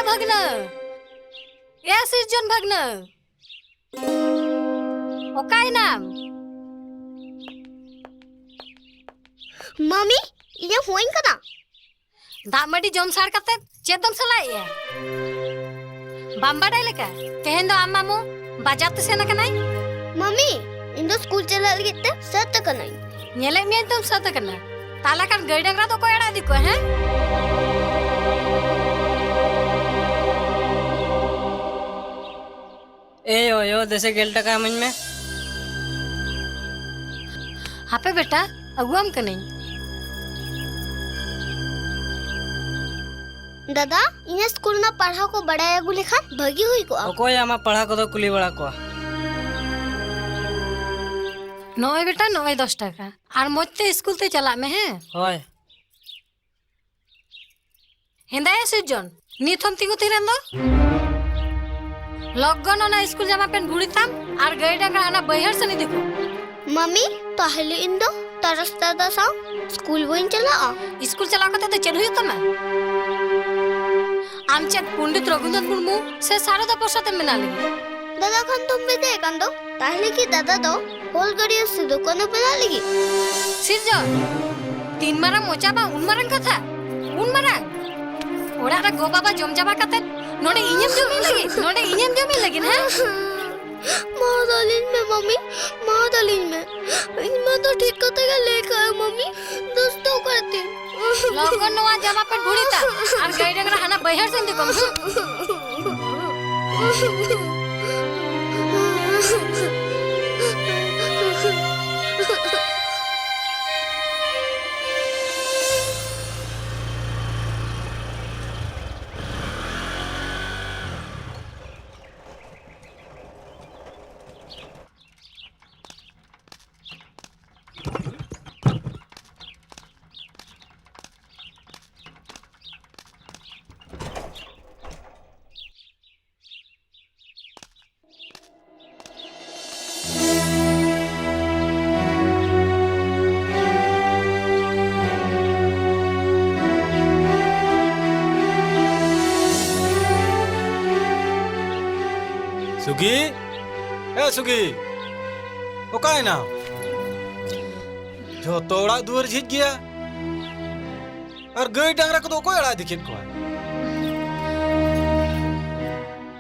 भगना ए सिरजन भगना ओकाई नाम मम्मी ये फोन कदा दामडी जम सार कते चेदम सलाई है बाम्बाडा लेका तेहेन दो अम्मा मो बाजार ते सेना कनाई मम्मी इंदो स्कूल चला लगते सत कनाई नेले में तुम सत कना ताला kan गाय डंगरा तो कोई एड़ा दिको है ए यो जैसे गेल टका मन में हापे बेटा अगुआम कनाई दादा इन्हें स्कूल में पढ़ा को बड़ा एगु लिखा भगी हुई को कोई आमा पढ़ा को तो कुली बड़ा को नोए बेटा नोए 10 टाका और मोते स्कूल ते चला में है होय हिंदाय सिजन निथम तिगु तिरन दो लगन ना स्कूल जमा पेन भुड़ीताम और गाय डंगरा आना बहर से नहीं देखो मम्मी पहले इंदो तरसता दसा स्कूल वहीं चला स्कूल चला करते तो चल हुई तमे आमचे पंडित रघुनाथ मुर्मू से सारे दा पोसाते मिना लगी दादा खान तुम भी दे कंदो ताहले की दादा दो होल गड़ियो से दुकान पे ना लगी सिरजन 3 मारा मोचा बा उन मारन कथा उन मारा ओड़ा रा गो बाबा जम जाबा कते नोडे इन्यम जमी लगी ना मादालिन में मम्मी मादालिन में इनमें तो ठीक कते का लेखा है मम्मी दोस्तों करती लगन नवा जमा पे भुड़ीता और गाय डंगरा हना बहर से देखो सुगी ए सुगी ओकाय ना जो तोड़ा दुआर झिज गया और गाय डांगरा को तो कोई अड़ा दिखित को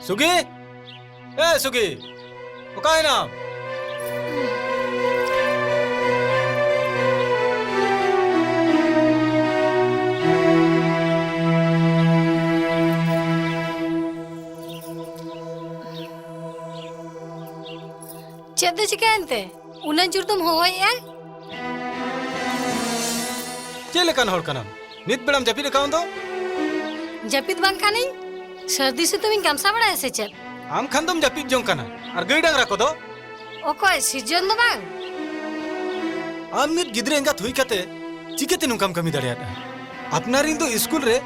सुगी ए सुगी ओकाय ना चेदे चिकानते उन्हें जुर तुम होय है चेले होड़ कनम नित बेड़म जपीद काउन दो जपित बांग खानी सर्दी से तुम गमसा बड़ा ऐसे चल आम खान तुम जपीद जों कना और गाय डांगरा को दो ओकोय सिजन दो बांग आम नित गिद्रे एंगा थुई कते चिकेते नुकम कमी दड़ियाटा अपनारिन दो स्कूल रे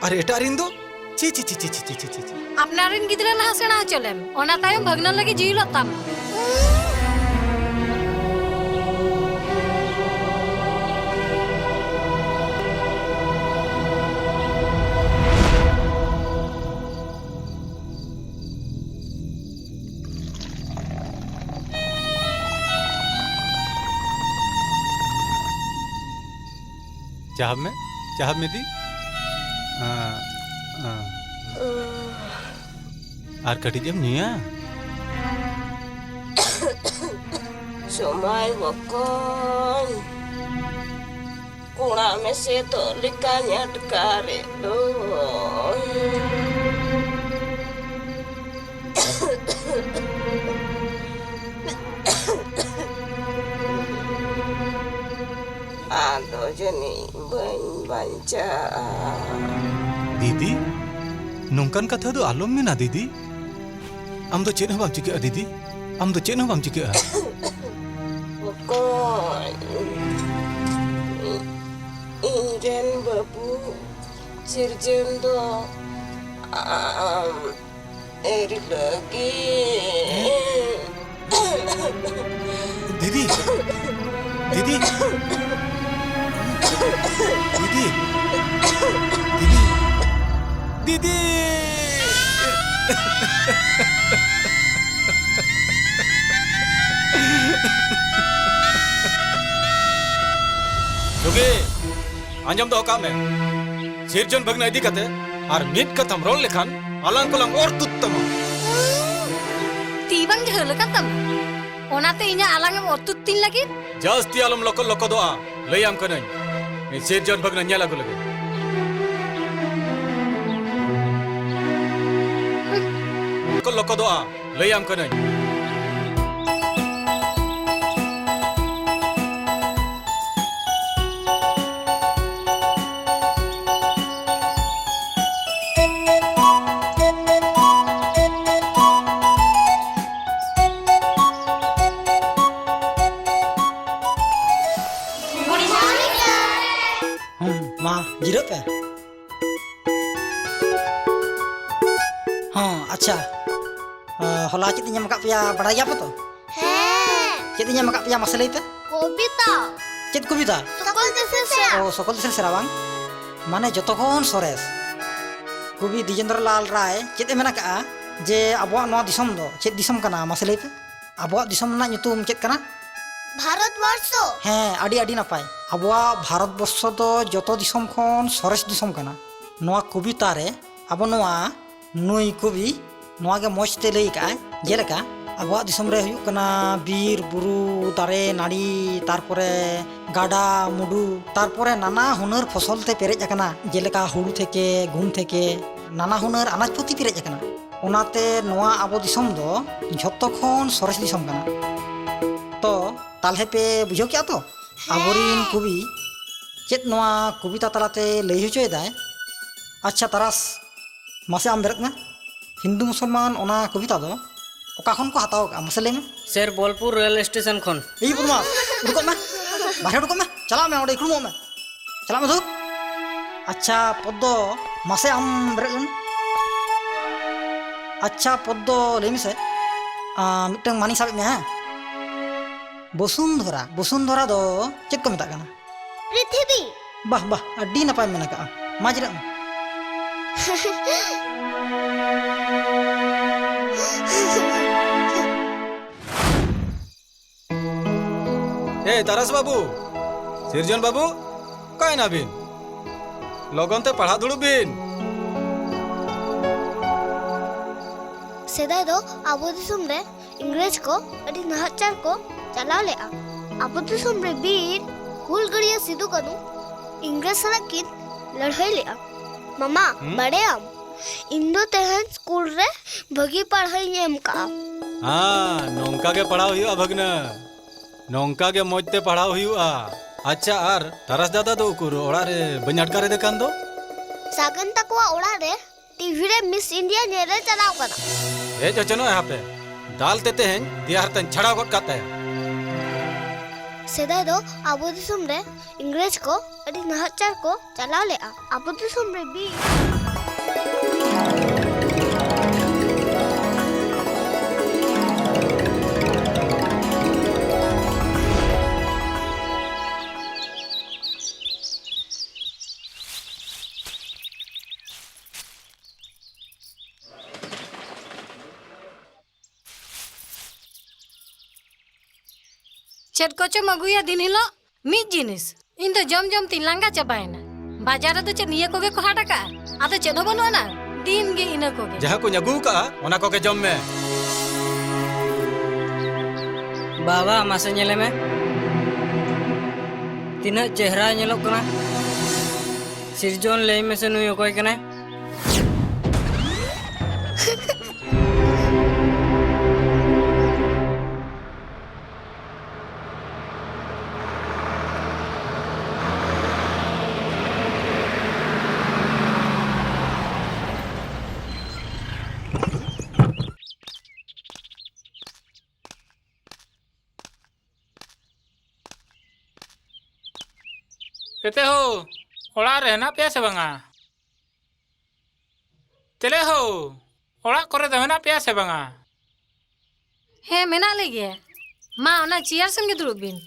और एटारिन दो ची ची ची ची ची ची ची अपनारिन गिद्रे लहा सेना चलेम ओना तायम भगनन लगी जीलो तम चाहब में दी आर कटी जम निया समय वकन कुड़ा में से तो लिका न्याटकारे दो आदो जनी बन बंचा दीदी नौकन कथा दो आलम में ना दीदी आम तो चेन हम चिके दीदी आम तो चेन हम चिके इंजन बाबू सिरजन दो एर लगी दीदी दीदी दीदी दीदी दीदी जोगे आंजम दो काम है सिरजन भगना इदी कते और मिट कथम रोल लेखान अलंग कोलंग और तुत्तमा तीबंग झल कतम ओनाते इnya alang ortutin lagi जास्ती आलम लोको लोको दोआ लयाम कनई नि सिरजन भगना न्याला को लगे लोको दोआ लयाम कनई माँ जीरो पे हाँ अच्छा होला चेत इᱧ मका पिया बड़ा गया तो ᱦᱮᱸ चेत इᱧ मका पिया मसले पे কবিতা चेत कविता সকল দেশের সেরা ओ सकल देशर सेरा बांग माने जतखन सरेस कवि द्विजेंद्र लाल राय चेत मेना का जे आबो नवा दिसम दो चेत दिसम कना मसले पे आबो दिसम ना nyutum चेत कना ভারতবর্ষ ᱦᱮᱸ ᱟᱹᱰᱤ ᱟᱹᱰᱤ ᱱᱟᱯᱟᱭ ᱟᱵᱚᱣᱟᱜ ᱵᱷᱟᱨᱚᱛᱵᱚᱨᱥᱚ ᱫᱚ ᱡᱚᱛᱚ ᱫᱤᱥᱚᱢ ᱠᱷᱚᱱ ᱥᱚᱨᱮᱥ ᱫᱤᱥᱚᱢ ᱠᱟᱱᱟ ᱱᱚᱣᱟ ᱠᱚᱵᱤᱛᱟ ᱨᱮ ᱟᱵᱚ ᱱᱚᱣᱟ ᱱᱩᱭ ᱠᱚᱵᱤ ᱱᱚᱣᱟ ᱜᱮ ᱢᱚᱡᱽ ᱛᱮ ᱞᱟᱹᱭ ᱠᱟᱜᱼᱟᱭ ᱡᱮᱞᱮᱠᱟ ᱟᱵᱚᱣᱟᱜ ᱫᱤᱥᱚᱢ ᱨᱮ ᱦᱩᱭᱩᱜ ᱠᱟᱱᱟ ᱵᱤᱨ ᱵᱩᱨᱩ ᱫᱟᱨᱮ ᱱᱟᱹᱲᱤ ᱛᱟᱨᱯᱚᱨᱮ ᱜᱟᱰᱟ ᱢᱩᱰᱩ ᱛᱟᱨᱯᱚᱨᱮ ᱱᱟᱱᱟ ᱦᱩᱱᱟᱹᱨ ᱯᱷᱚᱥᱚᱞ ᱛᱮ ᱯᱮᱨᱮᱡ ᱟᱠᱟᱱᱟ ᱡᱮᱞᱮᱠᱟ ᱦᱩᱲᱩ ᱛᱷᱮᱠᱮ ᱜᱩᱦᱩᱢ ᱛᱷᱮᱠᱮ ᱱᱟᱱᱟ ᱦᱩᱱᱟᱹᱨ ᱟᱱᱟᱡ ᱯᱟᱹᱛᱤ ᱯᱮᱨᱮᱡ ᱟᱠᱟᱱᱟ ᱚᱱᱟᱛᱮ ᱱᱚᱣᱟ ᱟᱵᱚ ᱫᱤᱥᱚᱢ ᱫᱚ ᱡᱷᱚᱛᱚ ᱠᱷᱚᱱ ᱥᱚᱨᱮᱥ ᱫᱤᱥᱚᱢ ᱠᱟᱱᱟ तो तालहे पे बुझो क्या तो आबोरीन कवि चेत नवा कविता तलाते लई होचोयदाय अच्छा तरास मासे आम बेरत में हिंदू मुसलमान ओना कविता दो ओका खन को हताव का मसे लई में सर बोलपुर रेल स्टेशन खन ई बुदमा रुको में बाहर रुको में चला में ओडे इकड़मो में चला में धुर अच्छा पद्दो मासे आम बेरत में अच्छा पद्दो लई में से मिटंग मानी साबे में है बसुंधरा बसुंधरा दो चेक को मेता পৃথিবী बाह बाह अड्डी नपाय मेना का माजरा ए तारस बाबू सिरजन बाबू काय ना बिन लगन ते पढ़ा दुड़ु बिन सेदाय दो आबो दिसम रे इंग्रेज को अडी नहाचार को चलाव ले आबो दिसम रे बीर हुलगड़िया सिदु कनु इंग्रेज सला किन लड़ाई ले मामा बड़े आम इंदो तेहन स्कूल रे भगी पढ़ाई एम का हाँ नौका के पढ़ाओ हुआ भगना नौका के मौजते पढ़ाओ हुआ अच्छा आर तरस दादा दो कुर ओड़ा रे बन्याटका रे देखान दो सागन तकवा ओड़ा रे टीवी रे मिस इंडिया नेरे चलाव कना ए चचनो यहाँ पे दाल तेते हैं दियार तन छड़ा गोट काता है सेदाय दो आबो दिसम रे इंग्रेज को अडी नहाचार को चलाव ले आबो दिसम रे बीर चेत कोचो मगुया दिन हिलो मिद जिनिस इन तो जम जम तीन लांगा चबायना बाजार रे तो चेत निया कोगे को हाटा आतो चेत हो बनुआ ना दिन गे इना कोगे जहाँ को न्यागू का ओना को के जम में बाबा मासे नेले में तीना चेहरा नेलोग कना सिरजन लई में से नुई ओकोय कना कहते हो ओड़ा रहना पे से बंगा चले हो ओड़ा करे रहना पे से बंगा हे मेना लेगे मा ओना चेयर संगे दुड़ुब बिन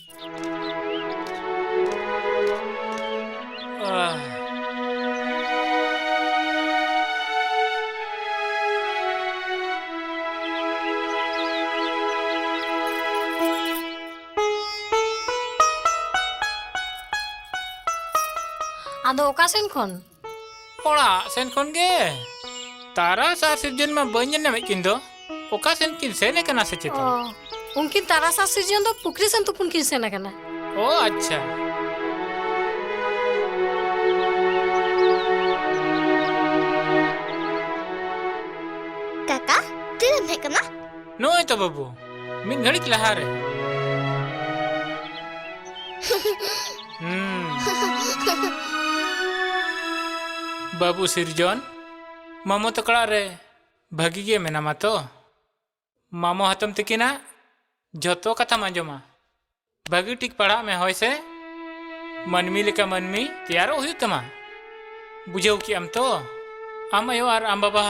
ᱟᱫᱚ ᱚᱠᱟ ᱥᱮᱱ ᱠᱷᱚᱱ? ᱚᱲᱟᱜ ᱥᱮᱱ ᱠᱷᱚᱱ ᱜᱮ ᱛᱟᱨᱟᱥ ᱟᱨ ᱥᱤᱨᱡᱚᱱ ᱢᱟ ᱵᱟᱹᱧ ᱧᱮᱞ ᱧᱟᱢᱮᱫ ᱠᱤᱱ ᱫᱚ ᱚᱠᱟ ᱥᱮᱱ ᱠᱤᱱ ᱥᱮᱱ ᱟᱠᱟᱱᱟ ᱥᱮ ᱪᱮᱛᱟ? ᱩᱱᱠᱤᱱ ᱛᱟᱨᱟᱥ ᱟᱨ ᱥᱤᱨᱡᱚᱱ ᱫᱚ ᱯᱩᱠᱷᱨᱤ ᱥᱮᱱ ᱛᱩᱯᱩᱱ ᱠᱤᱱ ᱥᱮᱱ ᱟᱠᱟᱱᱟ᱾ ᱳ ᱟᱪᱪᱷᱟ काका तीन है कना नोय तो बाबू मिद घड़िक लहा रे बाबू सिरजन मामो तकड़ा रे भागी गे मेनामा तो मामो हतम तकिना जतो कथा आंजमा भागी टिक पढ़ा में होय से मनमी लेका मनमी तैयारो हुई तमा बुझाव कि आम तो आम आयो और आम बाबा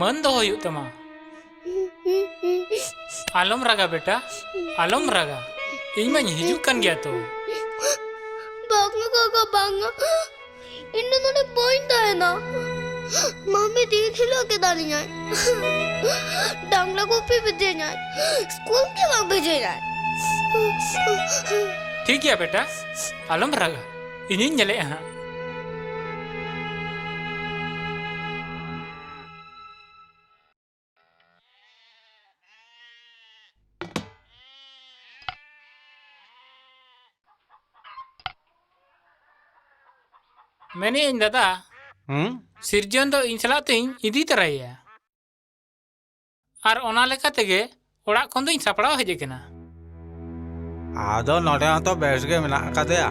मन दो हुई तमा आलम रागा बेटा आलम रागा इन में हिजू कन गया तो बांगा काका बांगा इन्ने नोने पॉइंट है ना मम्मी दी थी लोगे दानी जाए डांगला को भी भेजे जाए स्कूल के वहाँ भेजे जाए ठीक है बेटा आलम रागा इन्हीं जले हाँ मैंने इन दादा सिरजन दो इन सलाह तो इदी तरह और ओना लेका तेगे ओड़ा खन दो इन सापड़ाव हेजे केना आदो नोडे तो बेस गे मेना कादेया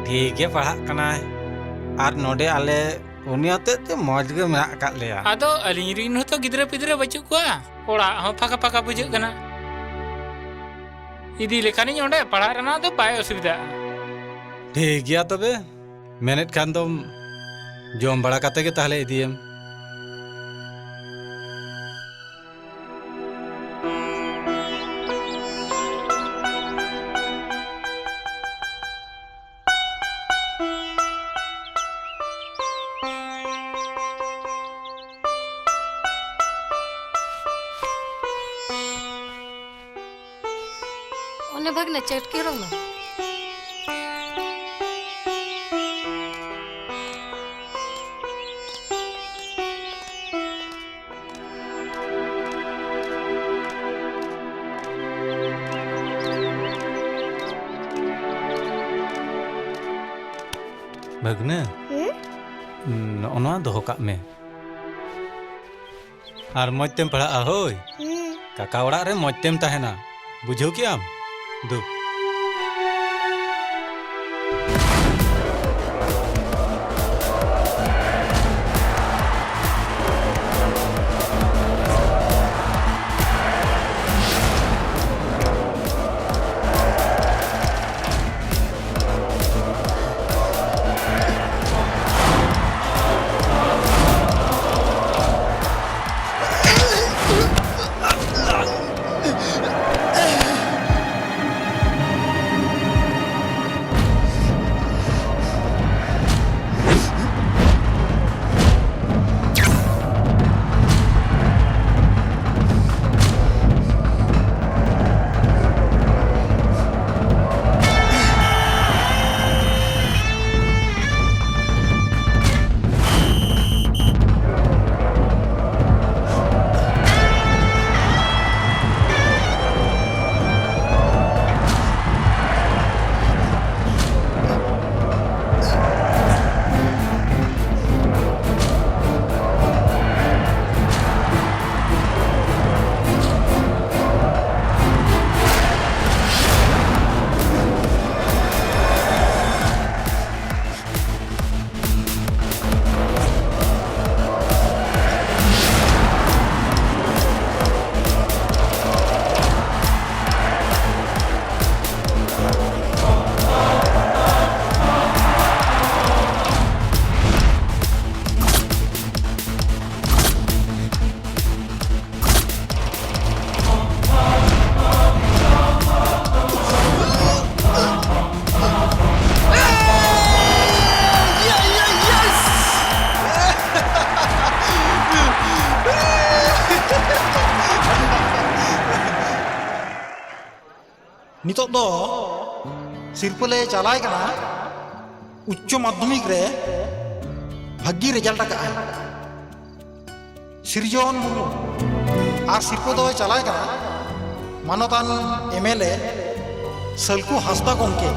ठीक है पढ़ा कनाय आर नोडे आले उनियाते ते मौज गे मेना काट लेया आदो अलिंग रिन हो तो गिद्रे पिद्रे बच्चू कोआ ओड़ा हो फाका फाका बुझे कना इदी लेखानी ओंडे पढ़ा रना तो पाए असुविधा ठीक गया तबे मेनेट खान दो जम बड़ा काते के ताहले इदीएम ओने भागने चटके रो में भगने नोना दोहो काग में आर मौज तेम पढ़ा होय काका ओड़ा रे मौज तेम ताहेना बुझो कि आम दो नितोग दो सिरपले चलाय कना उच्च माध्यमिक रे भागी रिजल्ट आकाय सिरजन मुर्मू और सिरपो दो चलाए कना मानतान एमएलए सलकू हांसदा गंके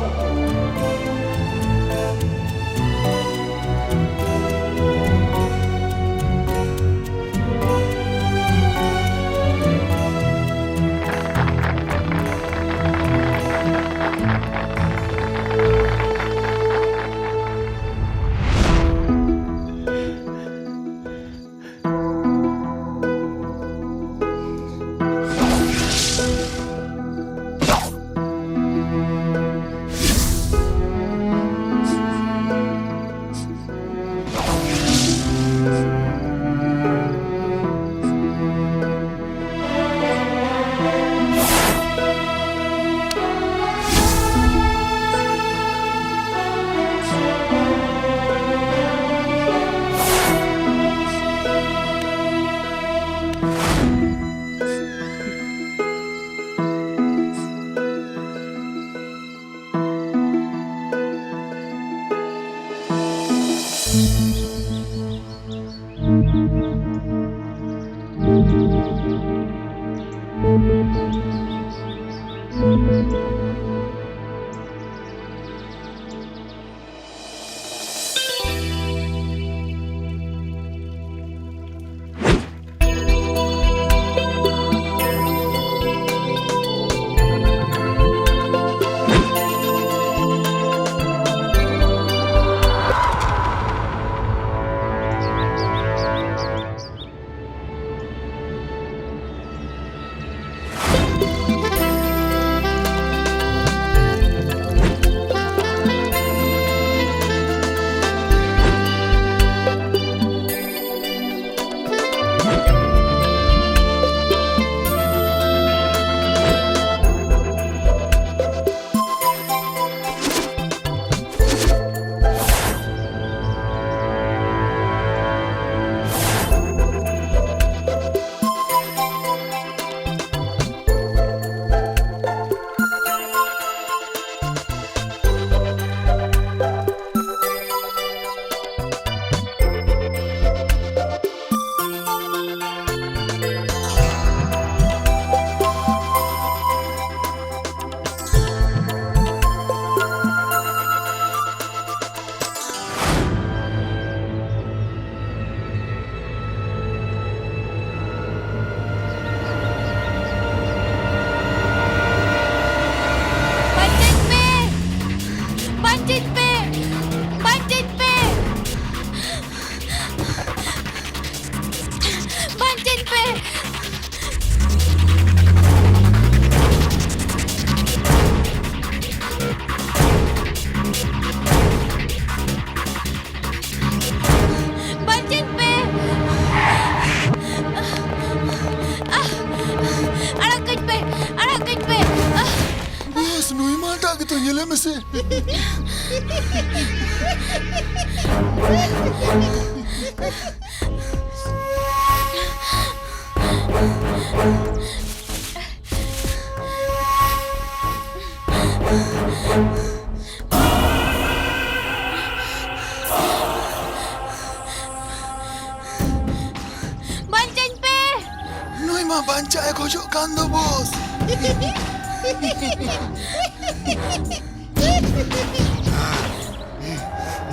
Bancay kocok kando bos.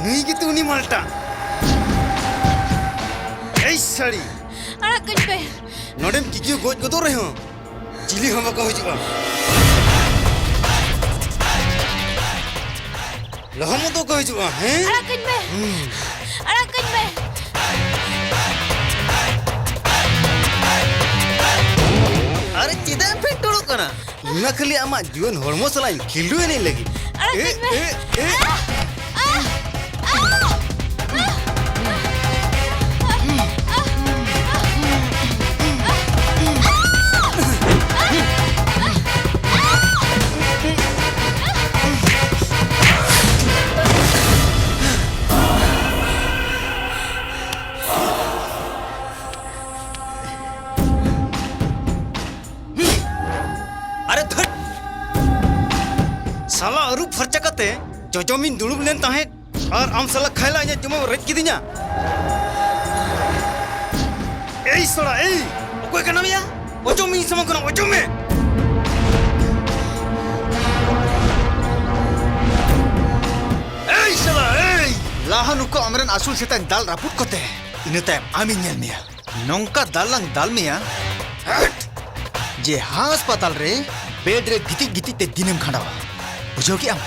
नहीं कि तू नहीं माल्टा ऐ साड़ी अरे कुछ पे नोडेम किकियो गोज गोदो रहे हो चिली हम का हो चुका लहम तो कह चुका हैं अरे कुछ पे अरे चिदा पे टोलो कना इना खाली आमा जीवन हरमो सलाई खिलडू नहीं लगी साला अरू फर्चा कते जजमिन दुड़ुब लेन ताहे और आम साला खाइला इᱧ जमा रेज किदिnya एई सड़ा एई ओकोय kana ya ojo mi sama kana ojo me एई सड़ा एई लाहा नुको अमरन आसुल सेतां दाल रापुट कोते ina tayam ami nyel meya nongka dalang dal meya जे हास्पताल रे बेड रे गिति गिति ते दिनम खंडावा बुझो कि आम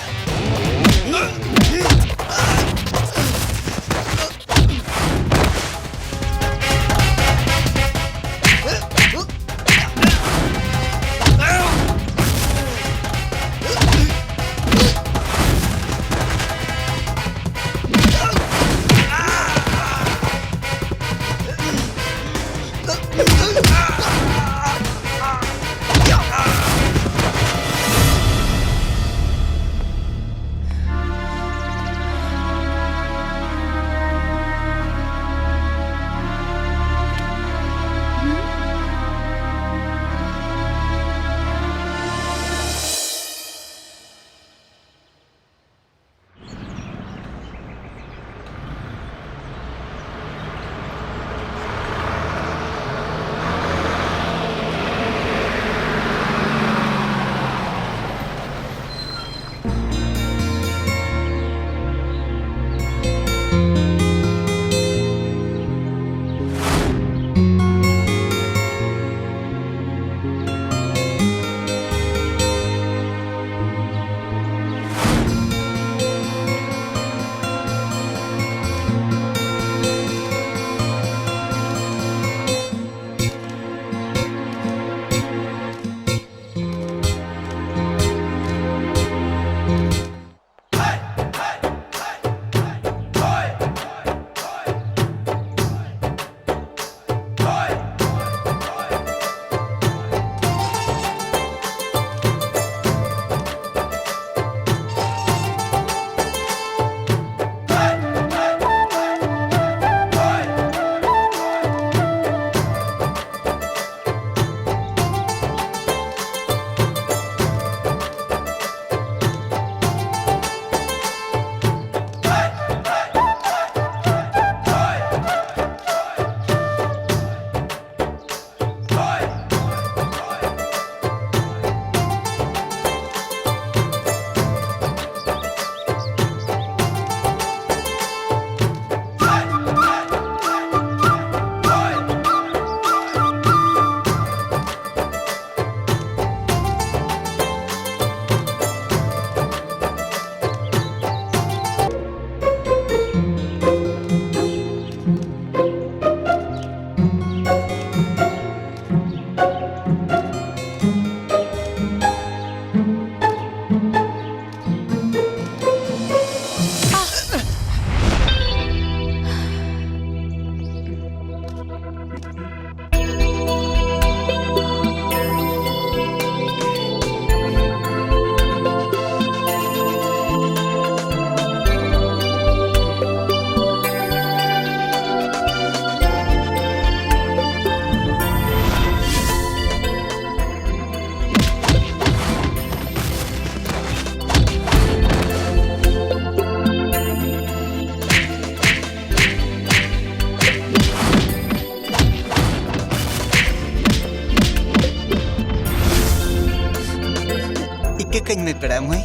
keng me peda mai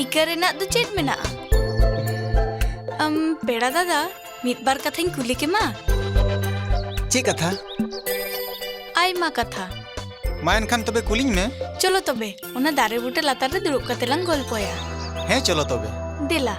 इकरेना दो चेत मेना पेड़ा दादा मित बार कथाኝ कुली के मा चे कथा आयमा कथा मा एनखान तबे कुलिंग में चलो तबे ओना दारे बुटे लातार रे दुरुब कते लांग गल्पया हे चलो तबे देला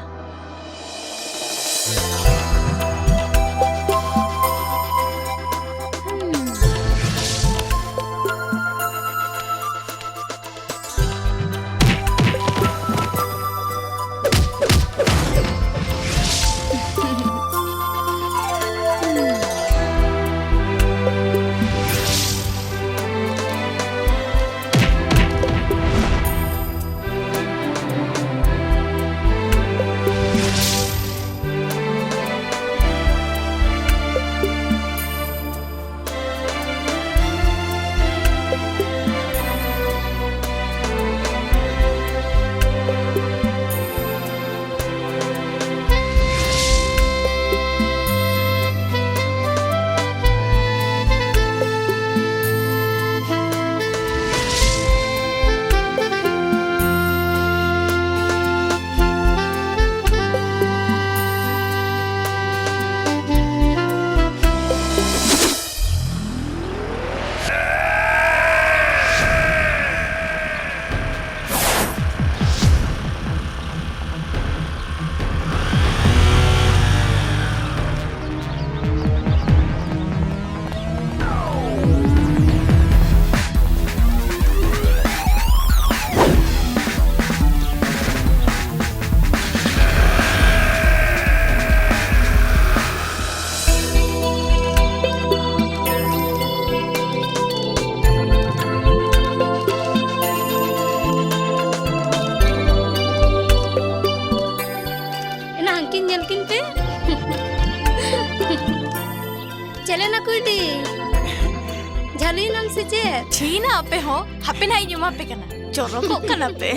ᱥᱮᱨᱮᱧ ᱯᱮ चले ना कुदी झालुई नाम से चे छीना आपे हो हापे ना इᱧ ᱮᱢᱟ ᱯᱮ ᱠᱟᱱᱟ ᱪᱚᱨᱚᱠᱚᱜ ᱠᱟᱱᱟ ᱯᱮ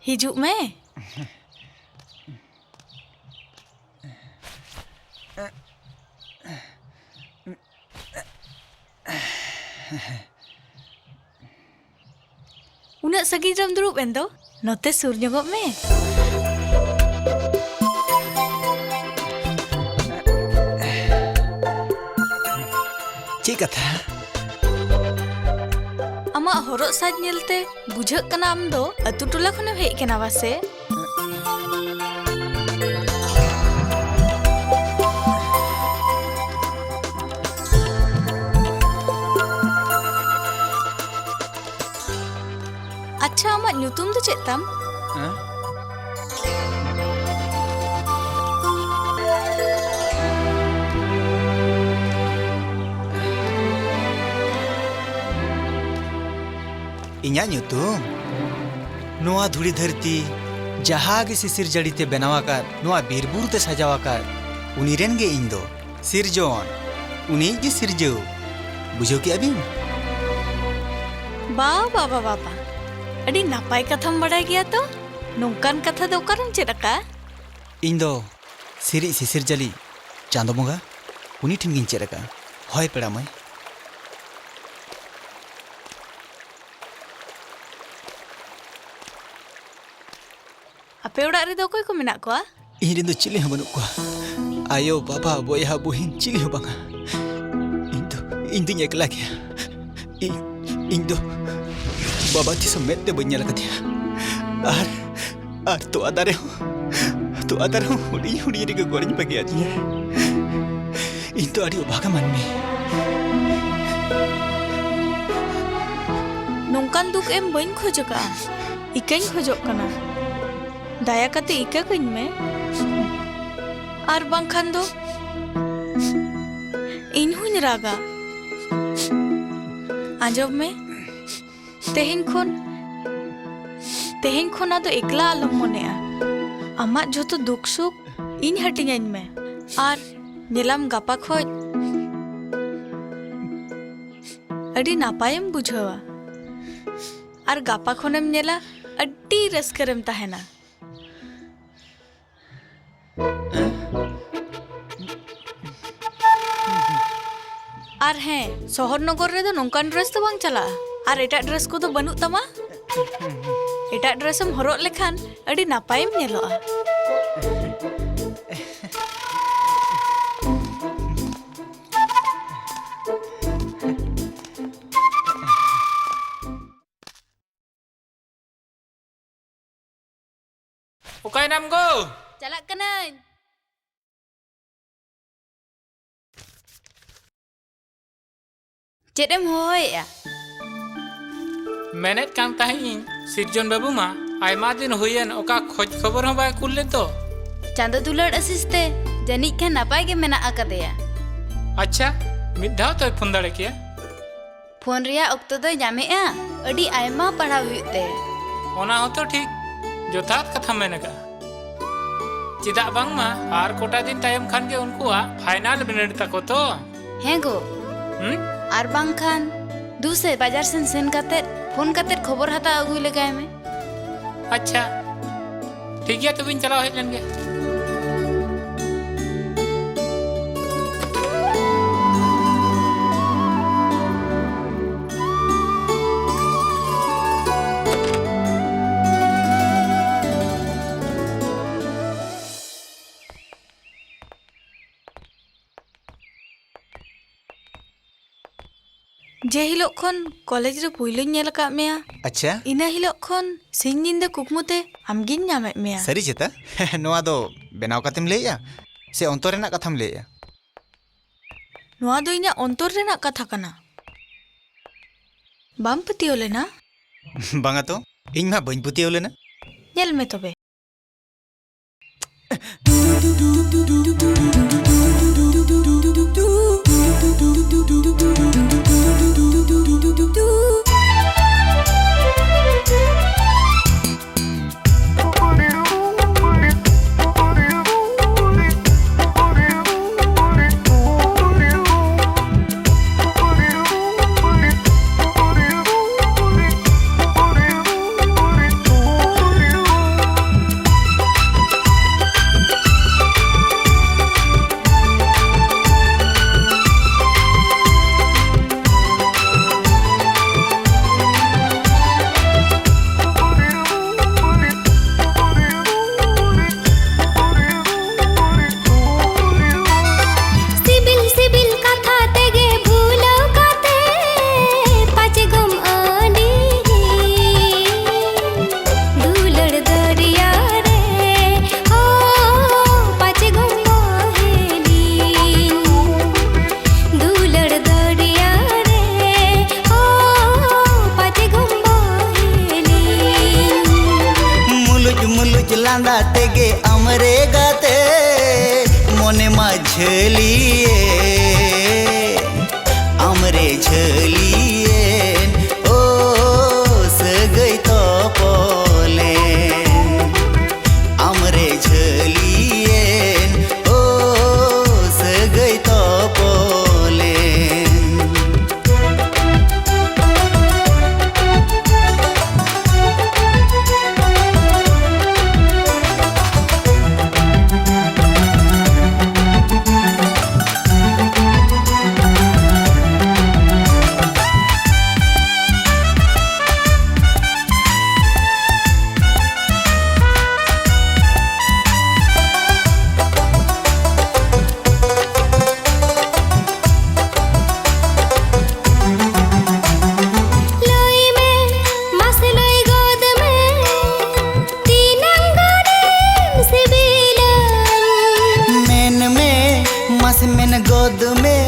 हिजुग में उन्हें सगी रम दुरुब एंदो नोते सुर जोगोब में ची कथा आमा हरोग साज नेलते बुझक कना आम दो अतु टोला खने हेज केना बासे अच्छा आमा ᱧᱩᱛᱩᱢ ᱫᱚ ᱪᱮᱫ ᱛᱟᱢ इन्या ᱧᱩᱛᱩᱢ ᱱᱚᱣᱟ धूड़ी धरती जहाँ गे सिसिर जड़ी ते बनावाकार नोआ बीरबुरु ते सजावाकार उनी रेन गे इन दो सिरजोन उनी गे सिरजो बुझो के अबिन बा बाबा बाबा अड़ी नापाय कथाम बड़ाय गया तो नोंकान कथा दो करम चेदका इन दो सिरी सिसिर जली चांदो बंगा उनी ठिन गिन चेदका होय पेड़ा मय आपे ओड़ा रे दो कोई को मेना कोआ इन दो चिली हम बनुक को आयो बाबा बोया बुहिन चिली हो बंगा इन दो एकला गया इन दो बाबा जी से मेते बन्या लगतिया आर तो आदारे हो हुडी हुडी रे गोरन पगे आजी इन तो आड़ी भागा मन में नोंकान दुख एम बइन खोजका इकैन खोजक कना दाया कते इका कइन में आर बांखान दो इन हुन रागा आजब में तेहेन खोन आदो एकला आलम मोनेआ आमा जोतो दुख सुख इन हटियाइन में आर नेलाम गापा खोज अडी नापायम बुझावा आर गापा खोनेम नेला अड्डी रस्करम ताहेना आर हैं शहर नगर रे दो नोंकान ड्रेस तो बांग चला आर एटा ड्रेस को तो बनुक तमा एटा ड्रेसम हरोग लेखान अडी नापायम नेलोआ ओकाय नाम गो चला कना चेदम होया मेनेट काम ताहिन सिरजन बाबू मा आयमा दिन हुयन ओका खोज खबर हो बाय कुल ले तो चांदो दुलड़ असिस्ते जनिक के नापाय के मेना आकदेया अच्छा मिद धाव तो फोन दाड़े किया फोन रिया ऑक्तो दो जामेआ अडी आयमा पढ़ाव हुयते ओना हो तो ठीक जोथात कथा मेनका चिदा बांग मा आर कोटा दिन टाइम खान के उनको फाइनल मिनट तक हो तो हैं गो आर बांग खान दूसरे बाजार सेन काते फोन काते खबर हता अगुई लगाए में अच्छा ठीक है तो बिन चलाओ हेज लेंगे जे हिलोग खन कॉलेज रे पुइलो नेल का मेया अच्छा इना हिलोग खन सिंह निंदा कुकमुते आमगिन नामे मेया सरी चेता नोआ दो बनाव कातेम लेया से अंतर रेना कथाम लेया नोआ दो इना अंतर रेना कथा कना बाम पतियो लेना बांगा तो इन मा बइन पुतियो लेना नेल में तबे लांदा तेगे अमरे गाते मोने मा झलिए अमरे झलिए ओ सगई तो पोले अमरे झलिए ओ सगई तो पोले में गोद में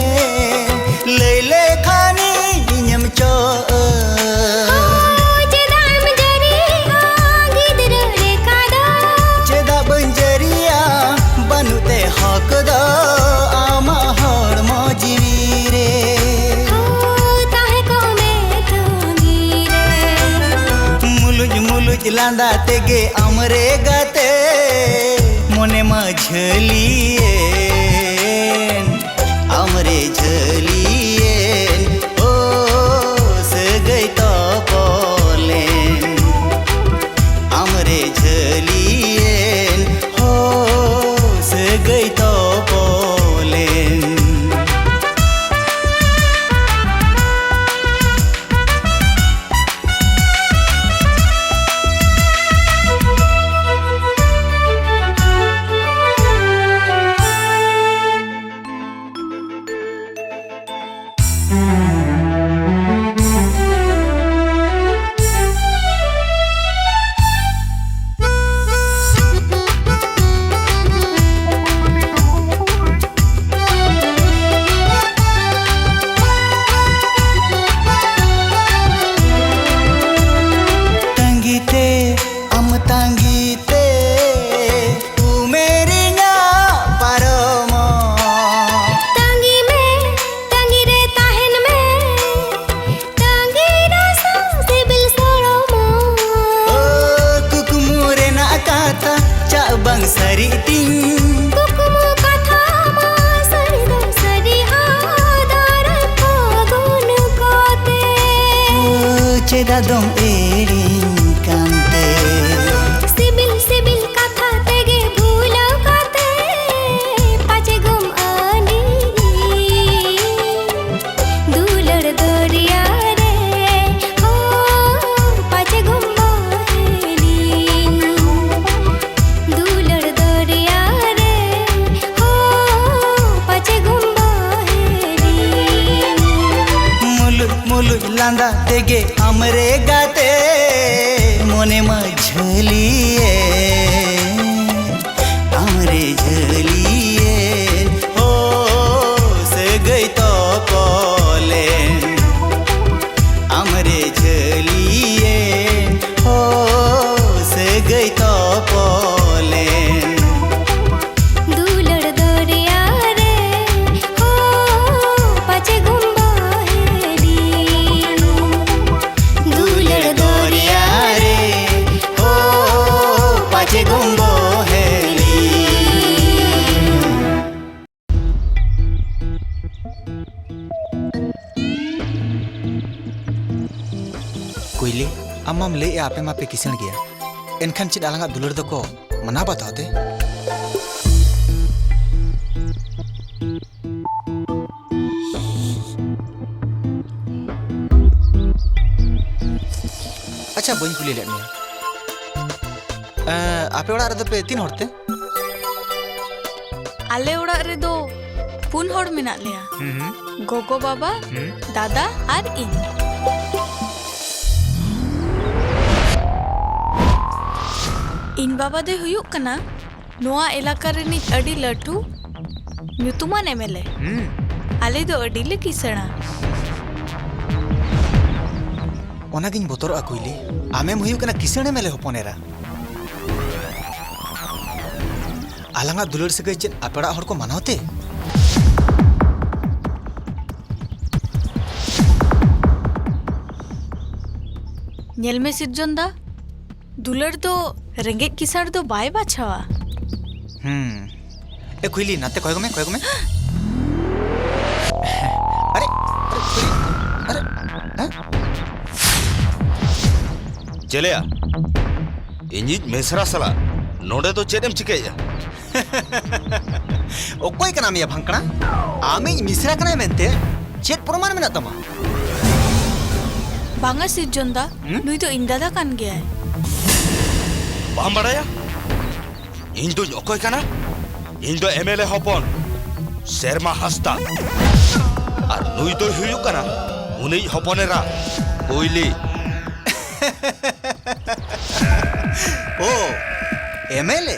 ले ले खानी इन्यम चो चेदाम जरिया गिदर रे कादा चेदा बंजरिया बनुते हक दो आमा हर मौजी रे ताहे को में तंगी रे मुलुज मुलुज लांदा तेगे अमरे गाते मोने मा झलिए अमरे झलिए ओ सगई तो पोले अमरे झलिए हो सगई तो पोले bang sari ting kukumu katha ma sarida sariha darai pagun kote cheda dom erin kante sibil sibil katha tege bhula kate pache gum ani dular doriya re ho pache gum लांदा तेगे अमरे गाते मोने मा झलिए अमरे झलिए हो सगई तो पोले अमरे झलिए हो सगई तो पोले आमाम ले आपे मापे किसण गया एनखान चेद आलांगा दुलर दो को मना बताओते अच्छा बन कुली ले मिया आपे ओड़ा रे पे 3 हरते आले ओड़ा रे दो 4 हड़ मेना लिया गोगो बाबा दादा और इन इन बाबा दे हुयुक कना नोआ इलाका रेनी अडी लटू ᱧᱩᱛᱩᱢᱟᱱ एमएलए आले दो अडी ले किसणा ओनागिन बोतर अकुइली आमेम हुयु कना किसणे मेले होपनेरा आलांगा दुलर से चेद आपेड़ा हर को मानवते नेल में सिरजन दा दुलर दो रेंगे किसार दो बाय बाछावा ए खुइली नाते कोयगो में अरे अरे चलेया इंजिज मेसरा सला नोडे तो चेदम चिकेया ओकोय कना मिया भंकना आमे मिसरा कना मेनते चेद प्रमाण मेना तमा बांगा सिरजन दा नुई तो इन दादा कान गया है बाम बड़ाया इन तो ओकोय कना इन तो एमएलए हपन शर्मा हस्ता और नुई तो हुयु कना उनी हपनेरा कोइली ओ एमएलए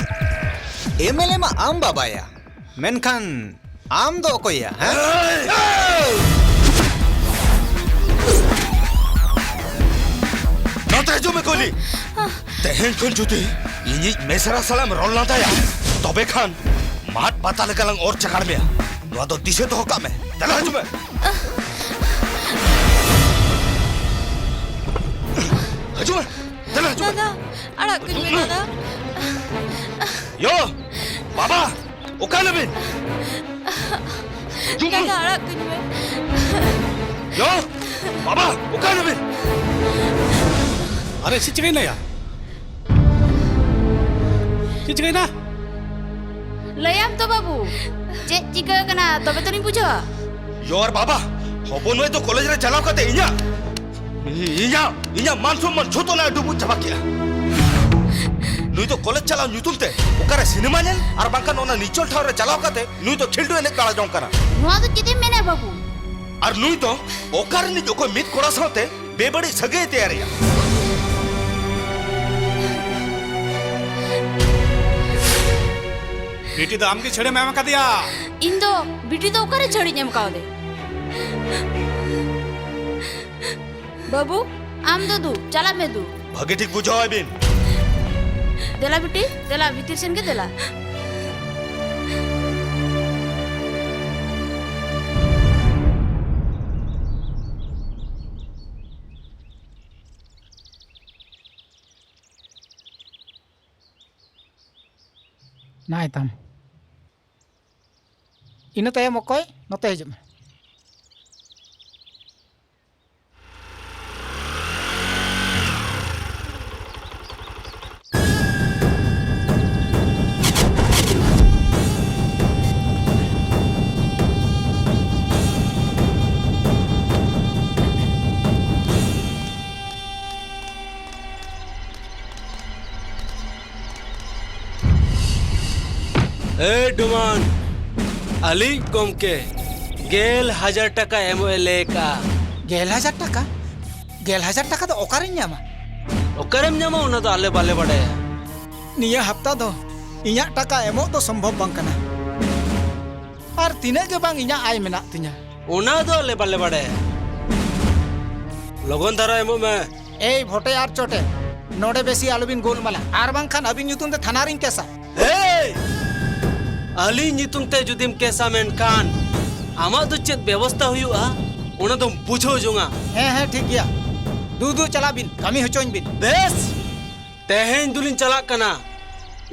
एमएलए मा आम बाबाया मेनखान आम दो कोया हैं नते जो में कोली तेहन खन जुती इनी मेसरा सलाम रोलना ताया तबे खान माट पता लगाlang और चकाड़ में नुआ तो दिसे तो होका में चला जो में हजू में चला जो दादा अड़ा कुछ में दादा यो बाबा ओकाले में दादा अड़ा कुछ में यो बाबा ओकाले में अरे चिचिकै ना या चिचिकै ना लयाम तो बाबू जे चिका कना तबे तो नहीं पूछो योर बाबा होबो नय तो कॉलेज रे चलाव कते इया मानसुम मन छोतो ना डुबु जबा किया नुई तो कॉलेज चलाव ᱧᱩᱛᱩᱢ ते ओकारे सिनेमा नेल और बांकन ओना निचोल ठाव रे चलाव कते नुई तो खिल्डु एने काला जों कना नुआ तो चिदे मेने बाबू और नुई तो ओकारे नि जोको मित कोड़ा साथे बेबड़ी सगे तैयारिया बेटी तो आम की छड़े में का दिया इन दो बिटी तो ओकरे छड़ी नेम काव दे बाबू आम दो दू चला में दू भागे ठीक बुझाओ बिन देला बिटी देला भीतर सेन के देला नाय ताम इन तायम ओकोय नते हजम डुमान अली गोमके 10,000 टाका एमएलए का 10,000 टाका तो ओकारे ᱧᱟᱢᱟ ओकरेम ᱧᱟᱢᱟ ओना दो आले बाले बड़ाया निया हफ्ता दो इᱧᱟᱜ टाका एमो तो संभव बांग कना और तिने के बांग इᱧᱟᱜ आय मेना तिᱧा ओना दो आले बाले बड़ाया लगन धारा एमो में ए भोटे आर चोटे नोडे बेसी आलुबिन गोलमाला आर बांग खान अबिन ᱧᱩᱛᱩᱢ ते थाना रिंग केसा अली ᱧᱩᱛᱩᱢ ते जुदिम केसा मेनखान आमा दो चेत व्यवस्था हुयुआ ओना तो बुझो जोंगा हैं ठीक गया दूदू चला बिन कमी होचोइन बिन बेस तेहेन दुलिन चला कना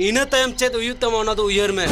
इना तायम चेत हुयु तम ओना दो उयहर में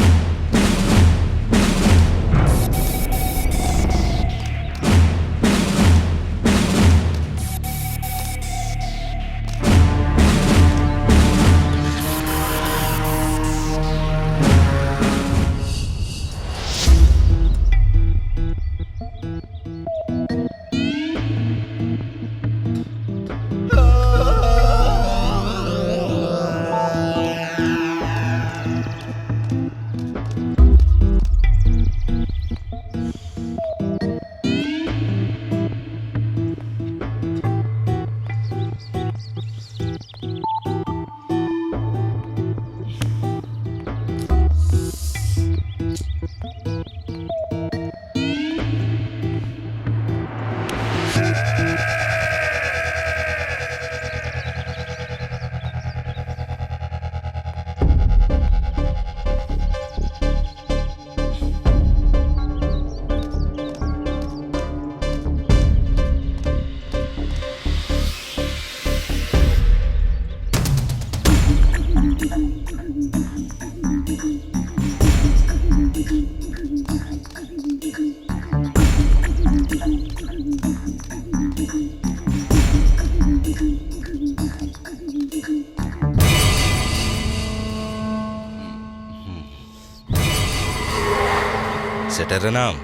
Seterenam.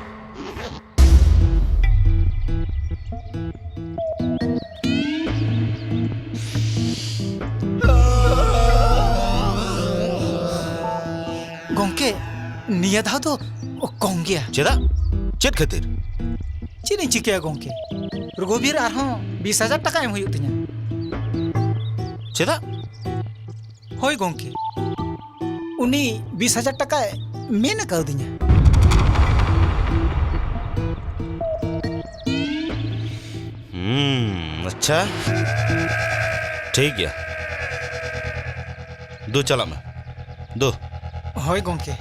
गंके निया धाव तो कम गया चेदा चेत खातिर चेद चिकाया गंके रघुवीर आरहों 20,000 टाका एम हुई तिया चेदा होय गंके उनी 20,000 टाका मेन कर दिया अच्छा ठीक है दो चला मैं दो होय गंके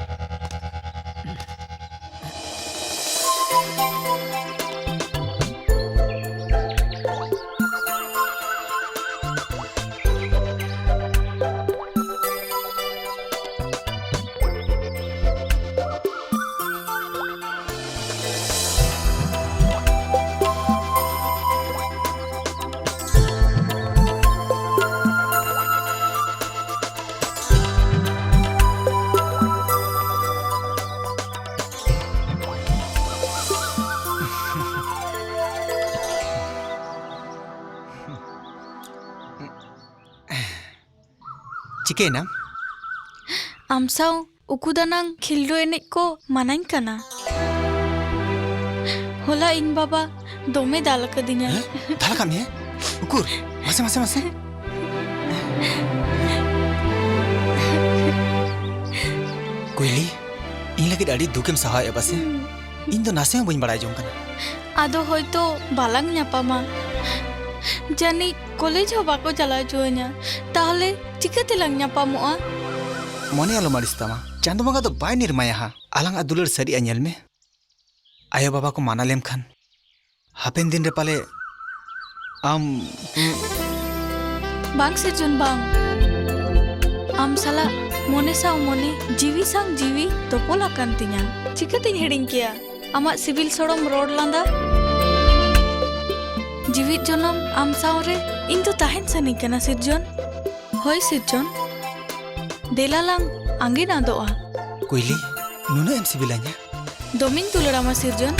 चिकेना आम साव उकुदानांग खिल्डो एनेज को मानाኝ kana होला इन बाबा दोमे दाल कदिnya दाल kami ya ukur masa कोयली इन लगे अड़ी दुकेम सहाय बसे इन तो नासे बइन बड़ाय जों kana आदो होयतो बालांग ᱧᱟᱯᱟᱢᱟ जानी कॉलेज हो बाको चला जो냐 ताहले चिकाते लांग ᱧᱟᱯᱟᱢᱚᱜᱼᱟ मने आलो मारिस तमा चांदो बंगा तो बाय निर्माया हा आलांग दुलर सरी अनियल में आयो बाबा को माना लेम खान हापेन दिन रे पाले आम बांग सिरजुन बांग आम साला मोने साव मोने जीवी सांग जीवी तोपोला कांतिnya चिकाते हेडिंग किया आमा सिविल सड़म रोड लांदा जीवित जनम आम सावरे इन तो ताहेन सनी कना सिरजन होय सिरजन देलालांग आंगे ना दोआ कोयली नुना एम सिविलाnya दोमिन तुलरामा सिरजन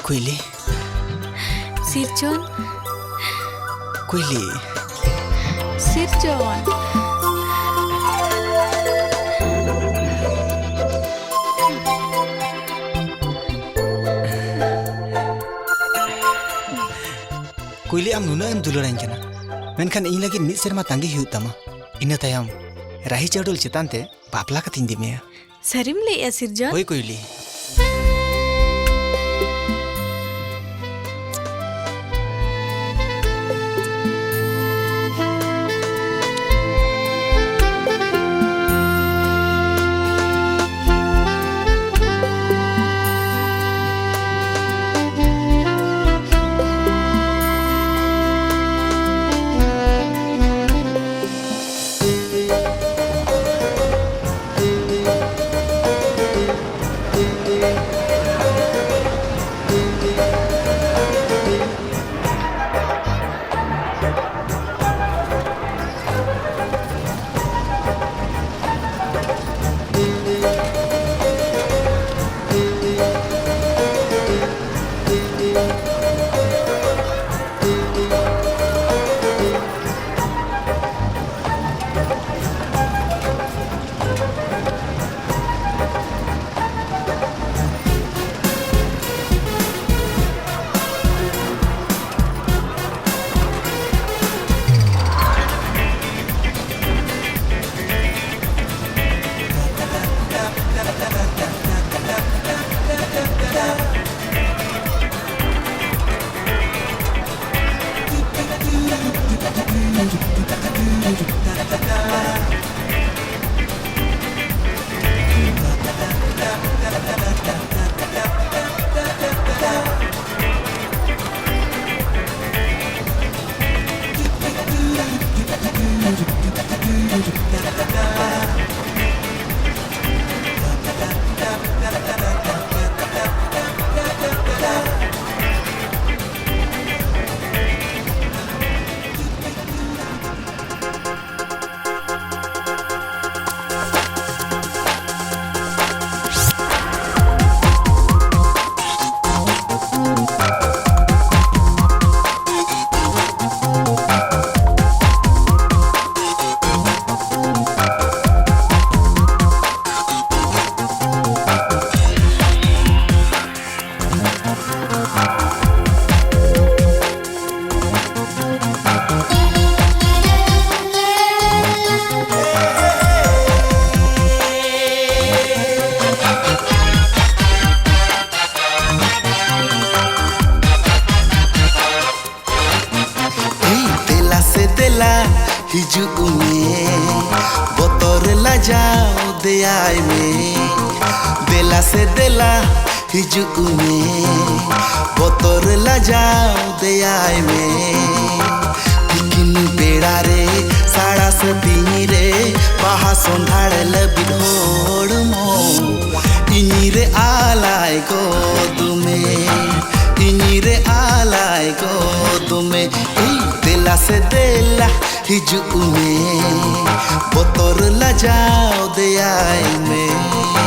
कोयली सिरजन कोयली सिरजन कोयली आम नुना एम दुलराइन कना मेनखान इन लगी मिद सेरमा तांगी हुई तमा इना तायम राही चाडोल चेतानते बापला कतिन दिमेया सरिम ले या सिरजन होय कोयली हिजुक में बतर लजाओ दयाई में देला से देला हिजुक में बतर लजाओ दयाई में तिकिन बेड़ा रे साड़ा से तीनी रे बाहा संधाड़ लबिन होड़ मो इनीरे आलाय गो दुमे इनीरे आलाय गो दुमे देला से देला हिजुक में बतर लजाओ दयाई में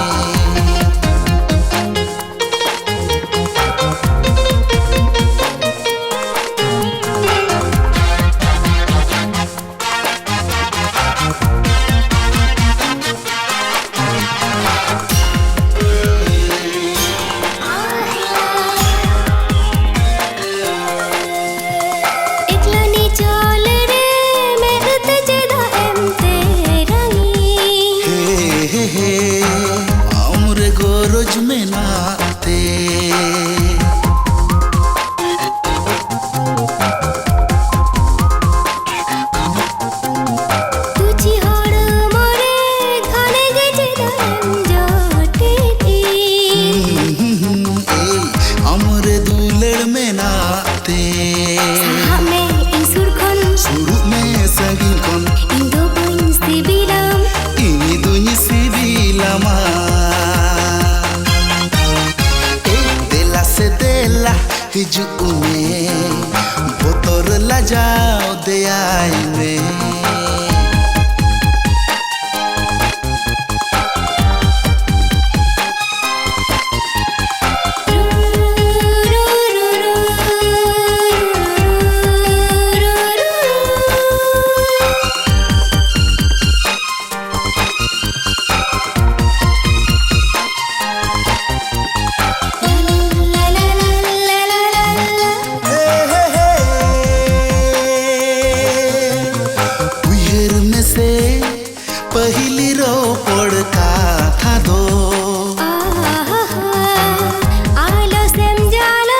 रोज में नाते तुझी हड़ मोरे घने गजे दम जोटे हमरे दुलड़ में नाते हमें इंसुर खन सुरु में संगीन खन इंदो बुइन सिबिलम इनी दुनी सिबिलमा हिजुक में बतर लजाओ दयाई में पहली रोपड़ का था दो आलो समझालो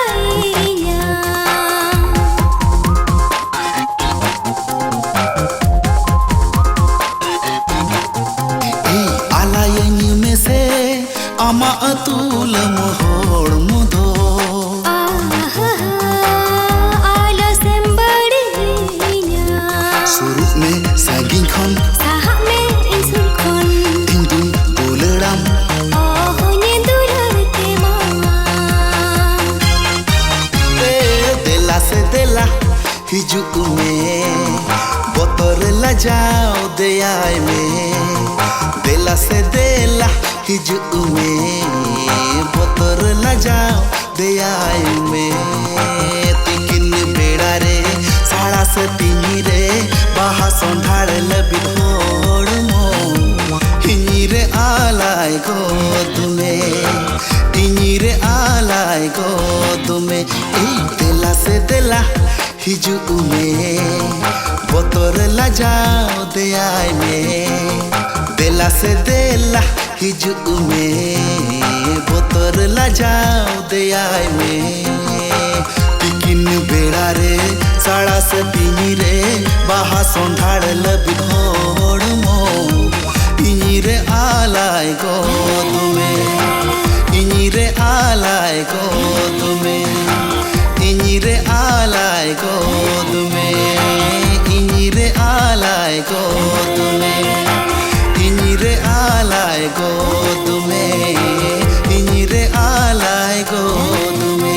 आलायन में से अमा अतुल मोहड़ मुदो आलो संबड़ी सुरु में सागिन खन हिजुक में बतर लजाओ दयाई में देला से देला हिजुक में बतर लजाओ दयाई में तिकिन बेड़ा रे साड़ा से तीनी रे बाहा संधाड़ लबिन होड़ मो हिनीरे आलाय गो दुमे इनीरे आलाय गो दुमे देला से देला हिजुक में बतर लजाओ दयाई में देला से देला हिजुक में बतर लजाओ दयाई में तिकिन बेड़ा रे साड़ा से तीनी रे बाहा संधाड़ लबिन होड़ मो इनीरे आलाय गो दुमे इनीरे आलाय गो दुमे इनीरे आलाय गो दुमे इनीरे आलाय गो दुमे इनीरे आलाय गो दुमे इनीरे आलाय गो दुमे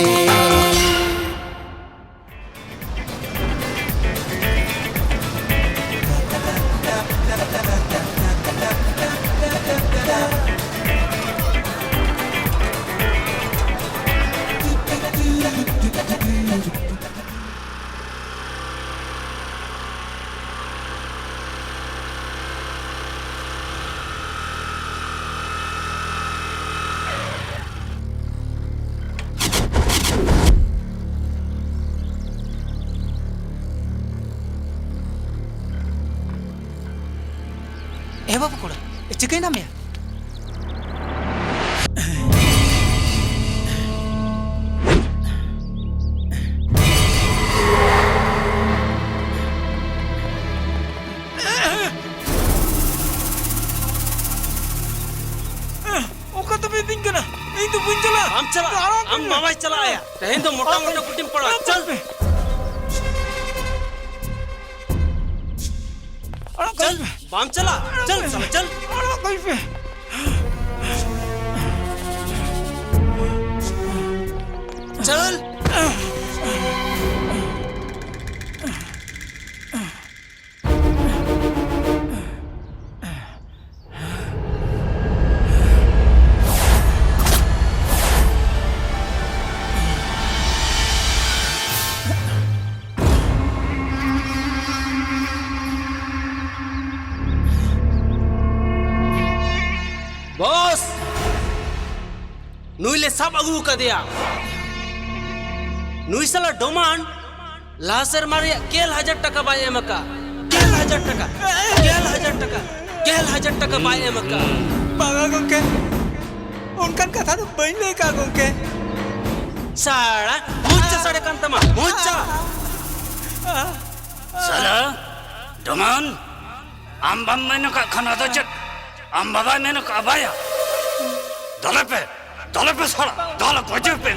ए बाबू कोड़ा चिकना में चला हम बाबा चला आया तेहें तो मोटा मोटा कुटिम पड़ा चल चल बाम चला चल चल चल चल बॉस नुई ले सब अगू का दिया नुई साला डोमान लासर मारे 1000 टका बाय एमका 1000 टका 1000 टका बाय एमका बागा गोंके उनकन कथा तो बइले का गोंके साड़ा मुच्चा साड़े कांतमा मुच्चा साला डोमान आम बम में का खाना तो चट आम बाबा में का आबाया दले पे साला दले बजे पे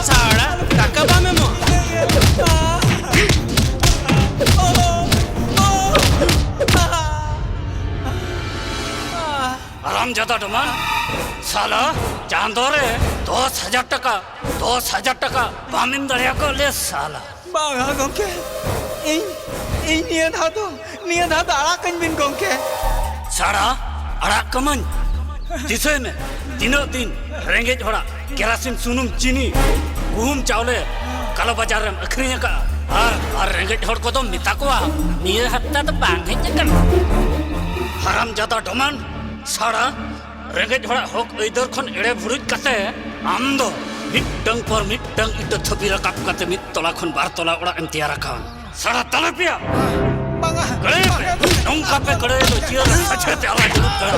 साड़ा टका बा में मो आराम जाता डोमान साला चांदो रे 10,000 टका बामिन दरिया को ले साला बागा गोंके इन निया था तो आड़ा कन बिन गोंके साड़ा अड़ाक कमन जिसे में दिनों दिन रेंगे जोड़ा केरासिन सुनुम चीनी गुहम चावले कालो बाजार में अखरीने का और रेंगे जोड़ को तो मिता को निये हत्ता तो बांधे जगन हराम जाता डोमान साड़ा रेंगे जोड़ा होक इधर खन एड़े भुरुज कते आम दो मिट्टंग पर मिट्टंग इतो थपीरा काप कते मिट तोला खन बार तोला उड़ा एंतियारा खान साड़ा तले पिया बागा कड़े पे नौका पे कड़े तो चियर अच्छे ते आला जुलूप कर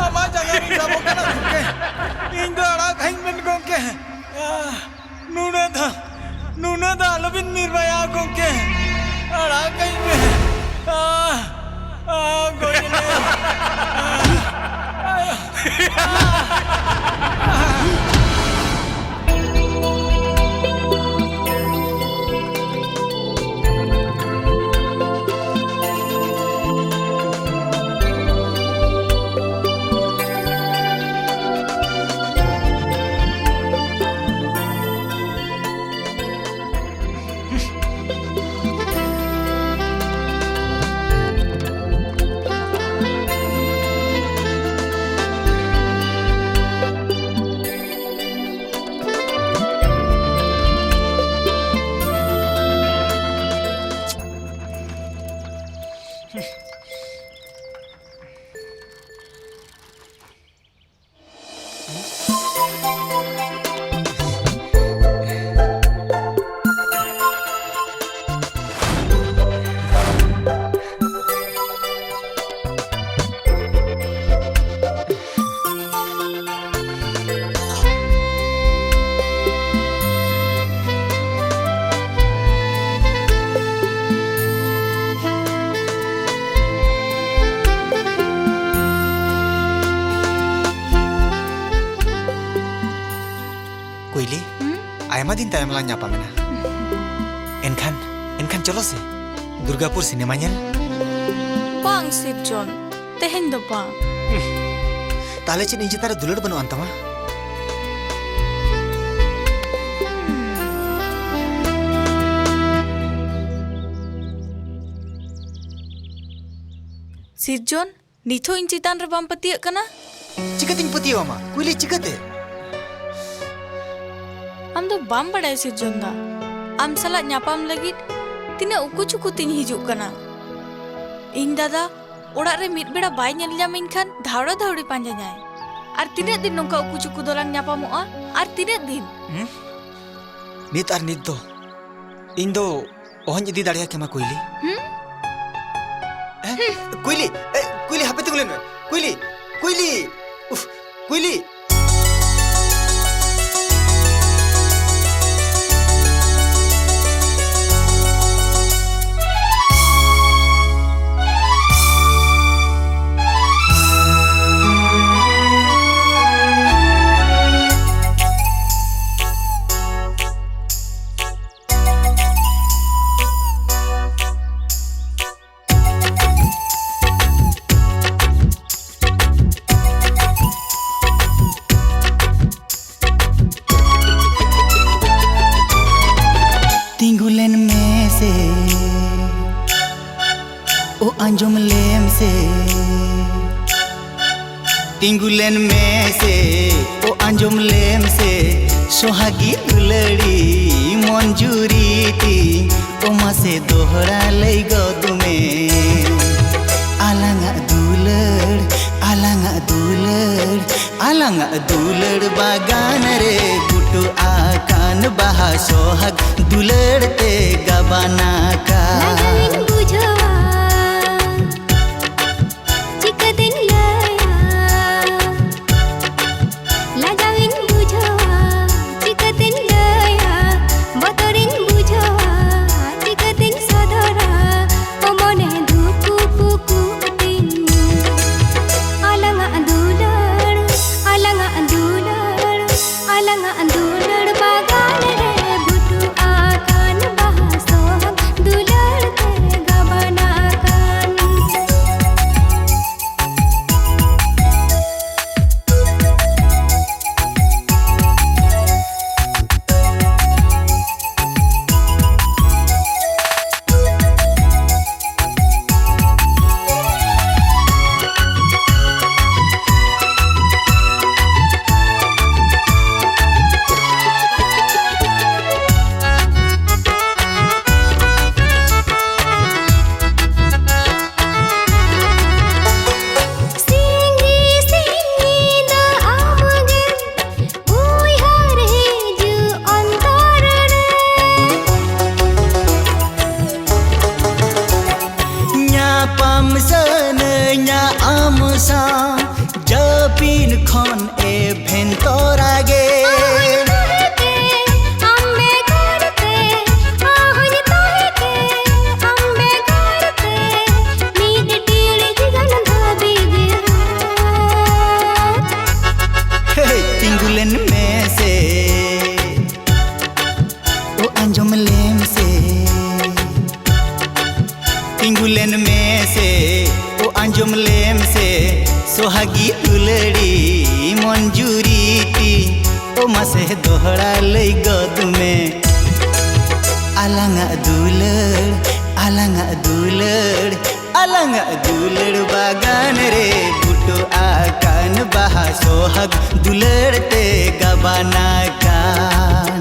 आमा जगह नी जाबो कना गोंके इन दो आड़ा खाइन बिन गोंके नुना दा लबिन निर्भया गोंके आड़ा खाइन बिन गोइले कोइली आयमा दिन तायम लां nyapa mena एनखान चलो से Durgapur cinema nyel bang Sirjon tehen do bang ताले चेन इंजे तारे दुलड़ बनो अंतमा Sirjon nitho in चितान रे बम पतियक कना चिकतिंग पतियो मा कोइली चिकते am do bam badai Sirjon da am salah nyapam lagit tina uku cuku tin hijuk kana इन दादा ओड़ा रे मिट बेड़ा बाय नेल ᱧᱟᱢᱤᱧ ᱠᱷᱟᱱ ধাওড়া ধাওড়ি ᱯᱟᱸᱡᱟ ᱧᱟᱭ ᱟᱨ ᱛᱤᱱᱟᱹᱜ ᱫᱤᱱ ᱱᱚᱝᱠᱟ ᱩᱠᱩ ᱪᱩᱠᱩ ᱫᱚᱞᱟᱝ ᱧᱟᱯᱟᱢᱚᱜᱼᱟ ᱟᱨ ᱛᱤᱱᱟᱹᱜ ᱫᱤᱱ ᱱᱤᱛ ᱟᱨ ᱱᱤᱛ ᱫᱚ ᱤᱧ ᱫᱚ ᱚᱦᱚᱧ ᱤᱫᱤ ᱫᱟᱲᱮᱭᱟ ᱠᱮᱢᱟ ᱠᱩᱭᱞᱤ कुइली कुइली हापे तुगले न कुइली कुइली उफ कुइली तिंगुलन में से ओ अंजुम लेम से तिंगुलन में से ओ अंजुम लेम से सोहागी दुलड़ी मंजूरी ती ओ मासे दोहरा ले गो में आलांगा दुलड़ बागान रे गुटू आकान बहा सोहग दुलड़ते गबाना का जपिन खन ए भेंतरागे तिंगुलन में से ओ अंजुम लेम से तिंगुलन में से ओ अंजुम लेम से सोहागी दुलड़ी मंजूरी ती ओ मासे दोहरा ले गद में आलांगा दुलड़ बागान रे गुटो आकान बहा सोहग दुलड़ते गबाना कान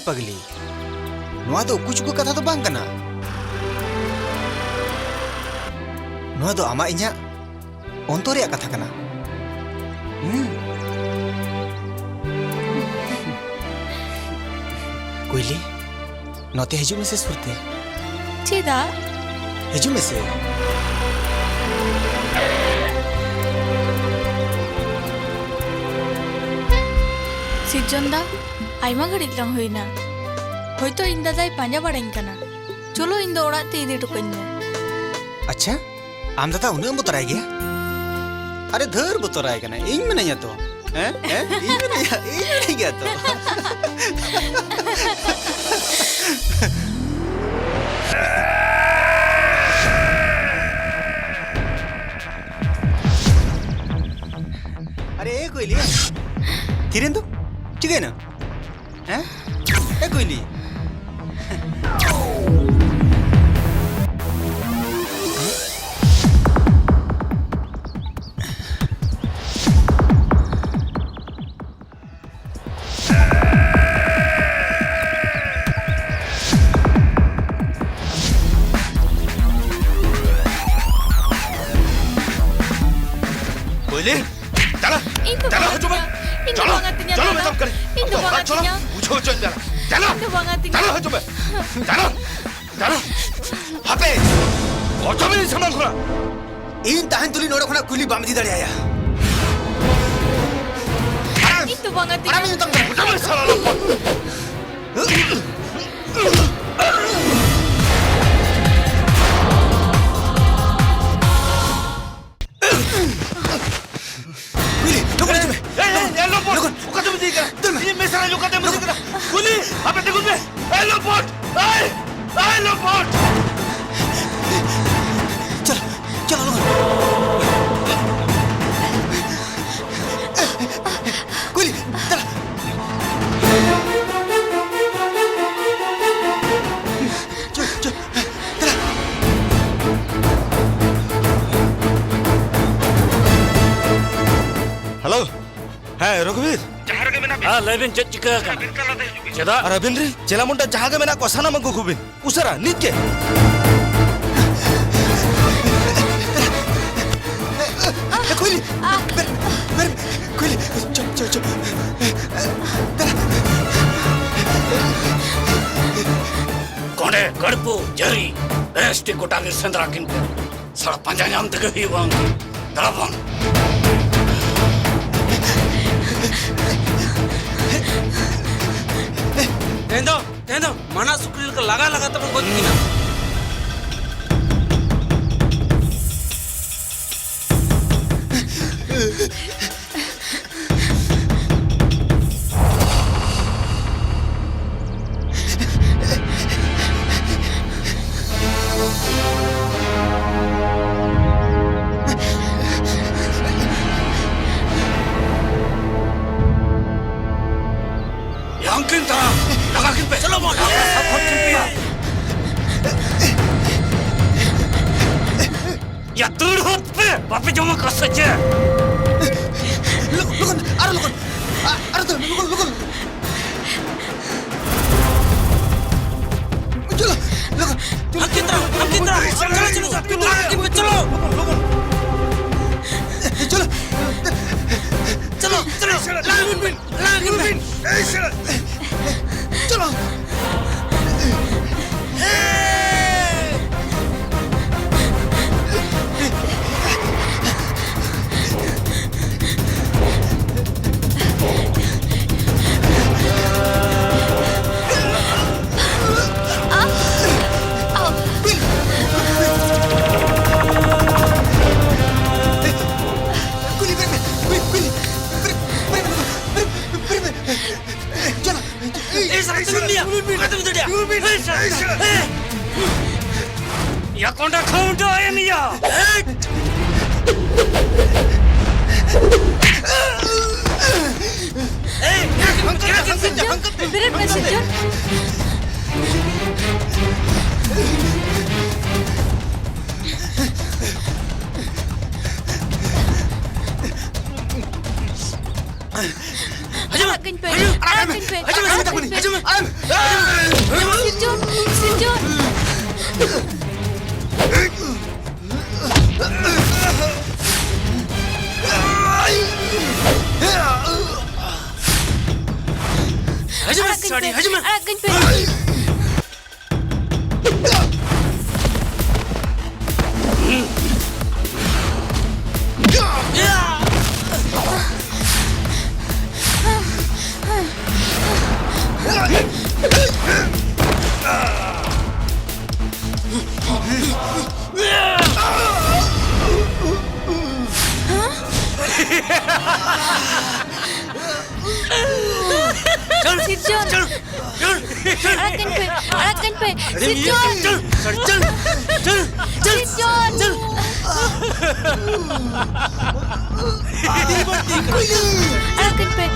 पगली नोआ दो कुछ को कथा तो बांग कना नोआ दो आमा इन्या ऑन्तो रे कथा कना कोयली नोते हिजू में से सुरते चेदा हिजू में से सिरजन दा आइमा घड़ी लंग हुईना होयतो इन दादाई पांजा बाड़ाइन कना चलो इन दो ओड़ाग ते इदी टुकन में अच्छा आम दादा उन्हें बुतराय गया अरे धर बुतराय कना इन में नहीं तो हैं इन में नहीं गया तो अरे ए कोयली किरण तो ठीक है ना हैं ए कोयली कोयली चला चला हजू में चलो चलो मैं सब करे चलो पूछो चल चला चलो हजू में चलो चलो हापे और तो भी सामान खुला इन ताहन तुली नोड़ा खुना कुली बामदी दड़े आया itu banget Para minta jangan salah lapor Kuli, luka aja me. lapor buka tu mesti kena ini masalah luka tu mesti kena Kuli apa tu me lapor lapor चलो चलो लोग कुली चल चल चल चल हेलो है रघुवीर हाँ लेबिन चेक चिका चेदा अरबिन रे चला मुंडा जहां के मेना कोसाना मंगो खुबिन उसरा नीत के कुली मेरे कुली चल चल चल कोंडे गड़पू जरी बेस्ट कोटा में संदरा किन को सड़ा पंजा नाम तक ही वांग दराबन तेंदो मना सुक्रिल का लगा लगा तो बहुत कीना Yangkin ta, lagakin pe. Chalo mo, सब खत्म किया. या दूर होत पे, बापे जमा कर सके. लुकन, अरे तो लुकन. चलो, लुकन. हम कितना, चलो. चलो. लागिन बिन. चलो. या कोंडा खाऊंडा है मिया Berat messenger. Arahkan pe. Arahkan pe. Sirjon, Sirjon. Arahkan pe. Sirjon. Arahkan pe. Sirjon. Sirjon. Arahkan pe.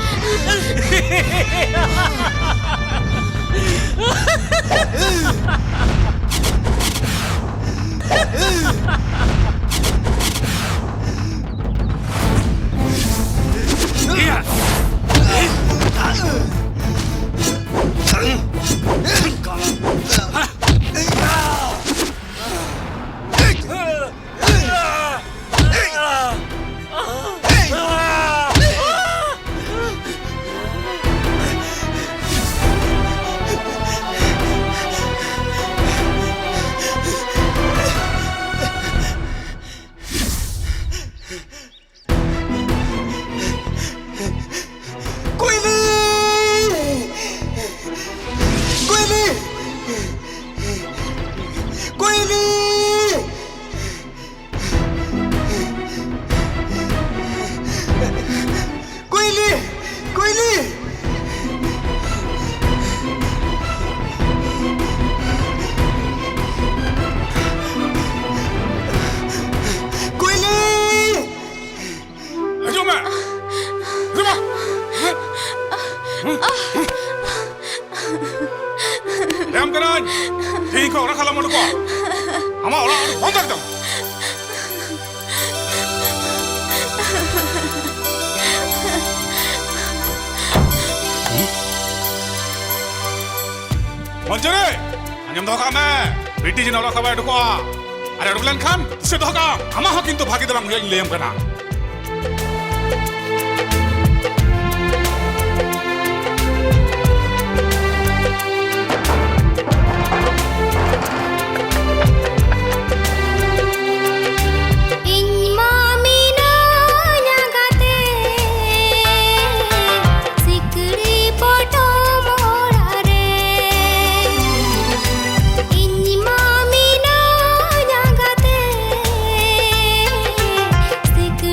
Manjare, anjam doh kame, biti jina olah kabar dukwa. Ada rubulan kan, sedoh kam. Ama hakin tu bagi dalam yang lem kena. Sikri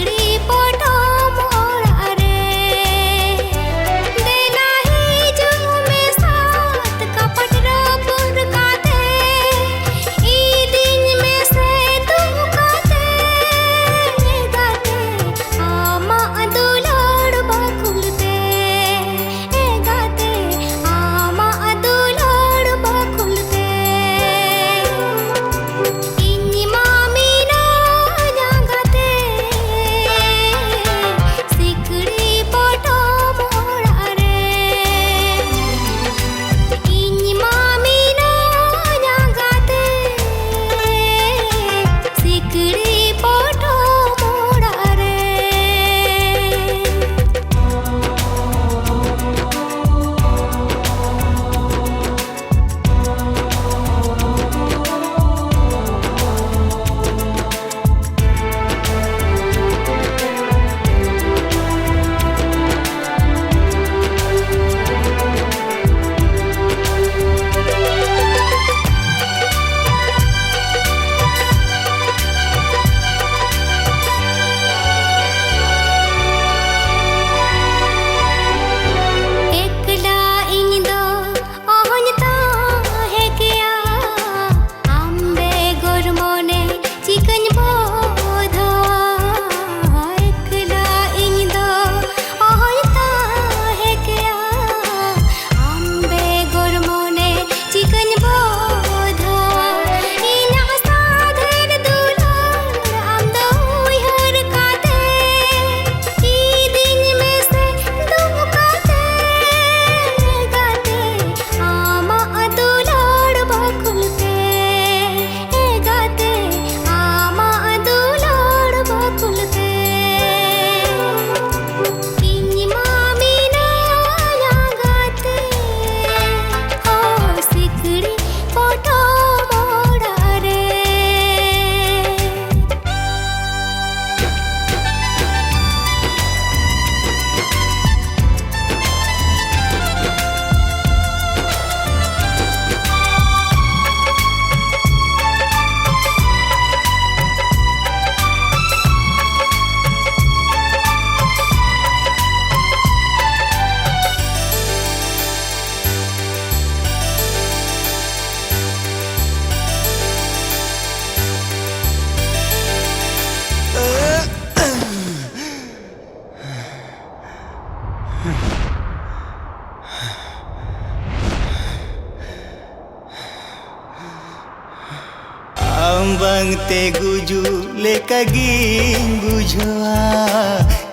bangte guju lekaging bujoa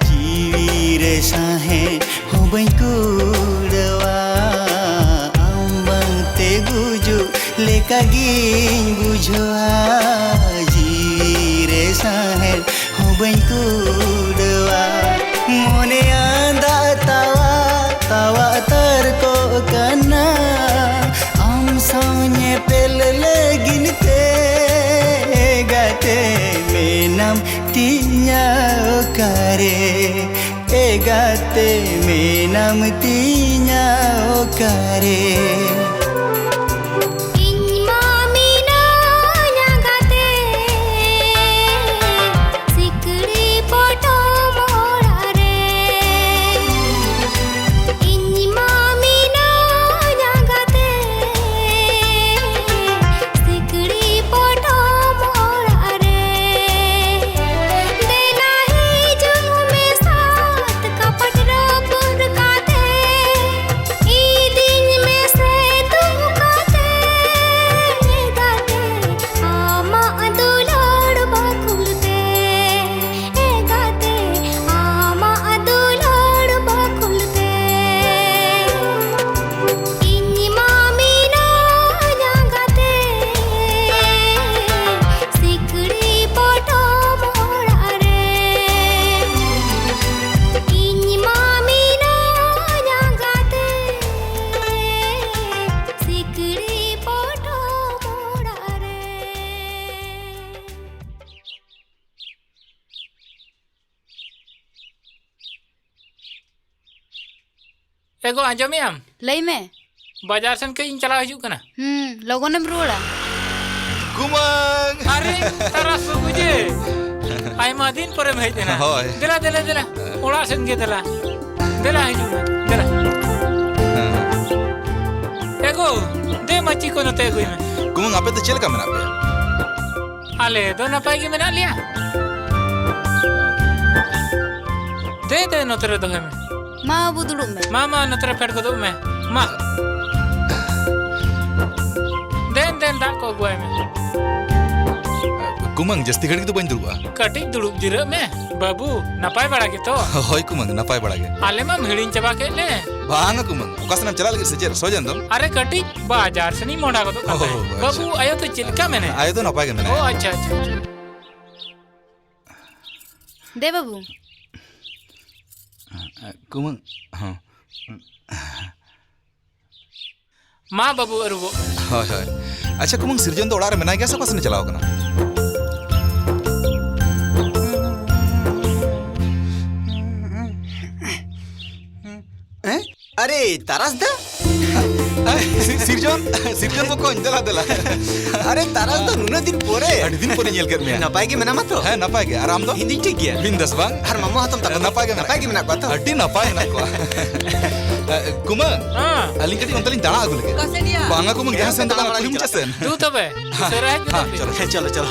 jiwire sahe hobain kudawa bangte guju lekaging bujoa jiwire sahe hobain kudawa mone anda tawa tawa terko kana am saunye pel legin te gate menam tinya okare gate menam tinya okare एगो आंजमियाम लई में बाजार सन कहीं चला हिजू कना लोगोनेम रुड़ा कुमंग अरे तारा सुबुजे आयमा दिन परे में हेजना होय देला देला देला ओड़ा सन के देला देला हिजू देला एगो दे मची को नते कोई में कुमंग आपे तो चल का मेना पे आले दो नपाई के मेना लिया दे नतरे दो में माँ अबू दुड़ुब में मामा नतरे फेट को दो में माँ देन डाक को गुआई में कुमंग जस्ती घड़ी तो बन दुरुआ कटी दुड़ुब जिरा में बाबू नपाई बड़ा के तो होय कुमंग नपाई बड़ा के आले मां हिड़िन चबा के ले बांग कुमंग ओकासनम चला लगे से सोजन दम अरे कटी बाजार से नहीं मोड़ा को तो बाबू आयो तो चिलका मैंने आयो तो नपाई के मैंने ओ अच्छा दे बाबू कुमंग हाँ माँ बाबू अरुबो होय होय अच्छा कुमंग सिरजन तो ओड़ा रे मेना गया सब कसने चलाओ कना अरे तारास दा सिरजन तो कोन दला दला अरे तारास दा नुना दिन पोरे अड़ी दिन पोरे नेल कर में नपाई के मेना मतो है नपाई के आराम दो हिंदी ठीक गया बिंदस बांग हर मम्मा हतम तक नपाई के मेना को तो अड़ी नपाई ना को कुमंग हां अलिंग कटी अंतलिंग दाना आगु लगे कसेनिया बांगा कुमंग जहां सेन दाना कुलिम चसेन तू तबे सरा है चलो चलो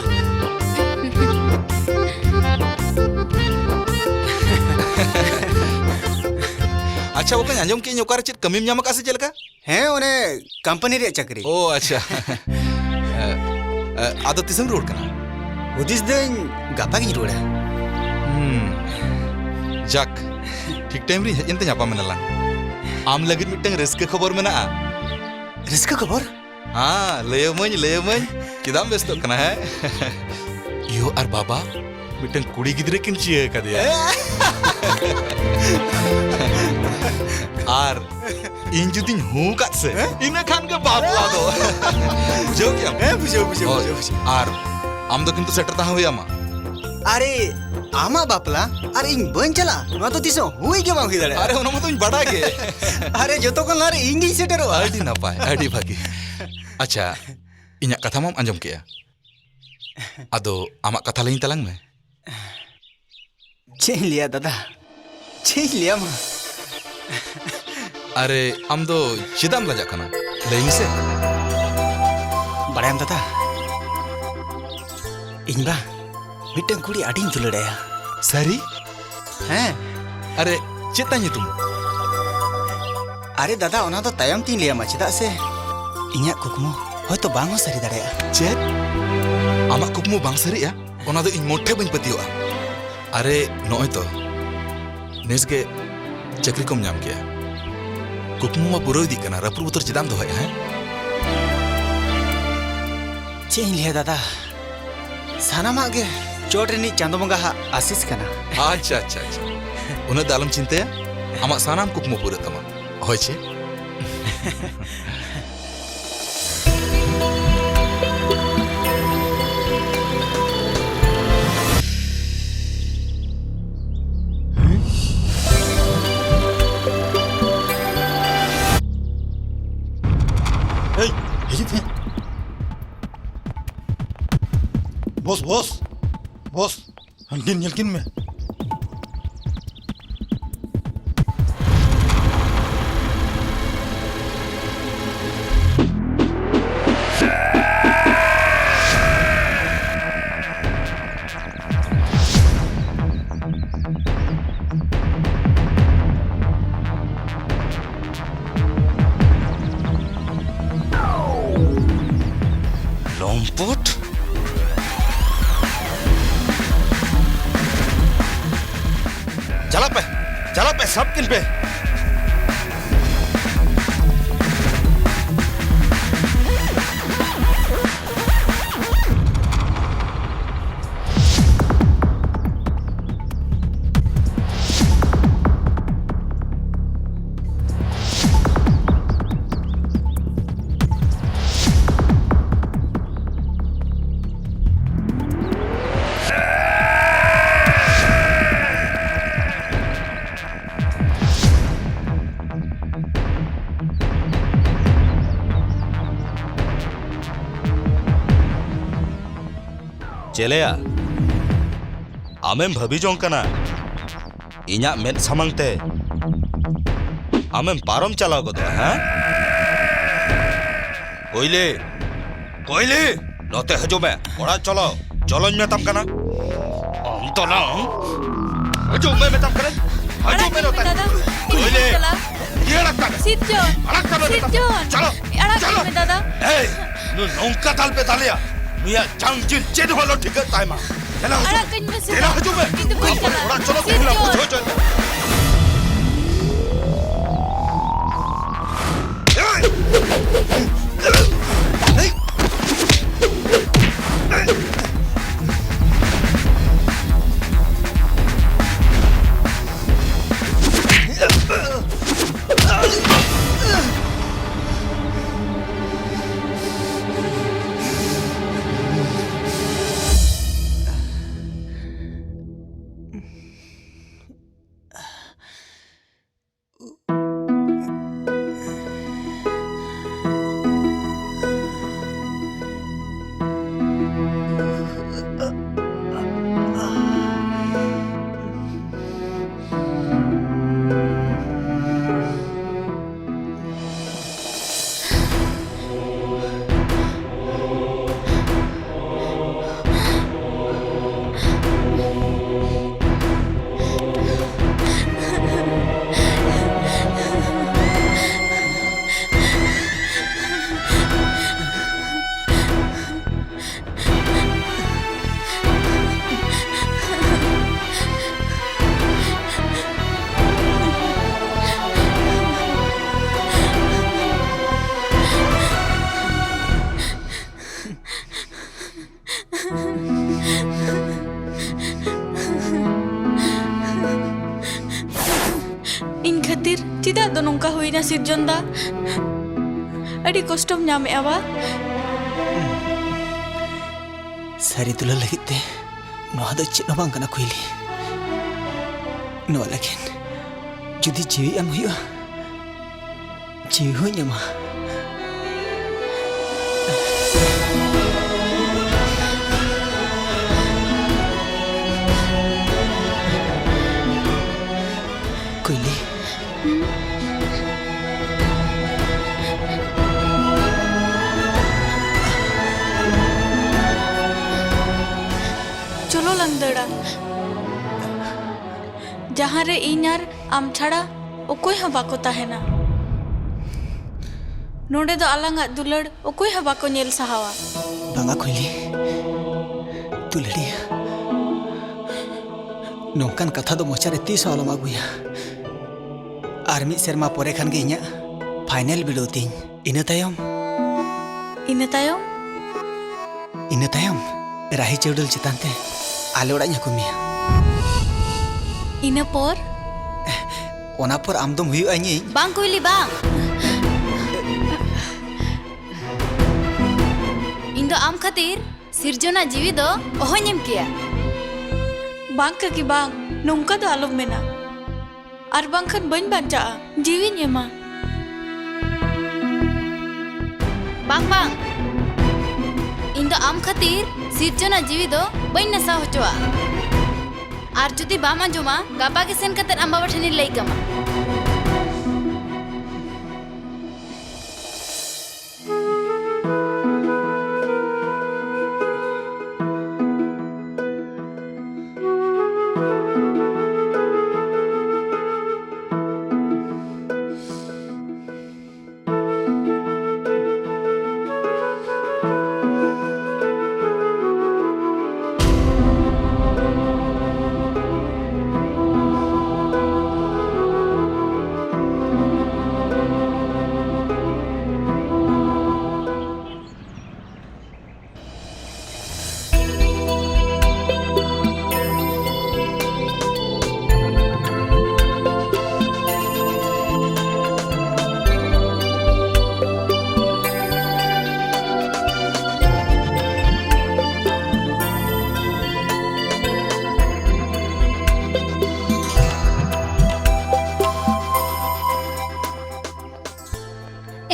अच्छा वो कहीं अंजम के ᱧᱚᱠᱟᱨ ᱪᱮᱫ ᱠᱟᱹᱢᱤᱢ ᱧᱟᱢ ᱟᱠᱟᱫ ᱥᱮ ᱪᱮᱫ ᱞᱮᱠᱟ हैं ओने कंपनी रे चक्री ओ अच्छा आदो तिसम रोड कना उदिस दिन गापा की रोड़ा जाक ठीक टाइम री हेजन ते ᱧᱟᱯᱟᱢ ᱢᱮᱱᱟᱞᱟᱝ आम लगित मिटंग रस्के खबर मेना रस्के खबर हां लयमኝ किदाम व्यस्त कना है यो और बाबा मिटंग कुड़ी गिदरे किन चिए कदिया आर इन जुदिन हूं काट से इने खान के बाबला दो बुझो क्या बुझो आर आम दो किंतु सेटर ता हुई आमा अरे आमा बापला अरे इन बन चला नो तो तिसो हुई के बांगी दड़े अरे ओना मत बड़ा के अरे जतो को लारे इंगी सेटरो अडी नपाय अडी भागी अच्छा इन्या कथा माम अंजम किया अदो आमा कथा लइन तलांग में छे लिया दादा छे लिया मा अरे आम दो चिदाम लजा कना लइन से बड़ाम दादा इनबा मिटन कुड़ी आडिन तुलड़ाया सरी हैं अरे चेता तुम अरे दादा ओना तो तायम तीन लिया मा चेदा से इन्या कुकमो होय तो बांगो सरी दड़ाया चेत आमा कुकमु बांग सरिया ओना दो इन मोठे बन पतियोआ अरे नॉय तो नेसगे चक्री कोम नाम किया कुकमु मा पुरो दी कना रपुर उतर चिदाम दो है चें लिया दादा सानामा गे चोटरेनी चांदो बंगा आशीष कना अच्छा अच्छा अच्छा उना दालम चिंते आमा सानाम कुकमु पुरो तमा होय छे बॉस बॉस बॉस हनकिन यलकिन में लंपुट चला पे सब किन पे चलेया आमें भाभी जों कना इन्या मेद सामंगते आमें पारम चलाव गदो हाँ कोयले कोयले नोते हजो में ओड़ा चलो चलो में तम कना हम तो ना हजो में तम करे हजो में नोते कोयले ये रखता सिद्धजन चलो चलो दादा ए नौका ताल पे तालिया मिया चांगजिन चेद वालो ठीक है टाइम चला तेरा हजू में थोड़ा चलो देखला पूछो चल चिदा दो नोंका हुईना सिरजन दा अड़ी कष्टम नाम आवा सारी तुला लगिते नोहा दो चेद बांग कना खुइली नो लेकिन जुदी जीवी एम हुआ जीवी हो ᱧᱟᱢᱟ कोयली चलो लंगदड़ा जहाँ रे इनार आम छाड़ा ओकोय हाँ बाको ताहेना नोडे दो आलांगा दुलड़ ओकोय हाँ बाको नेल सहावा बांगा कोयली Duleriya. Nongkan kata do mochare tis alam aguya. Army serma pore khan ge inya final video ting. Ina tayom Rahi Ceudal चितान ते आले ओड़ाñ हुकुमिया. ina por Ona por amdom huyu añi. bang kuili bang. Indo am khatir sirjona jiwi do oho nyem kiya. Bang kaki bang, nongka do alom mena. Ar bang khan bañ bancaa jiwi nyema. Bang. Indo am khatir sirjona jiwi do bañ nasa hochoa. Ar judi bam anjoma gapa ke sen kater amba bathani lay kama.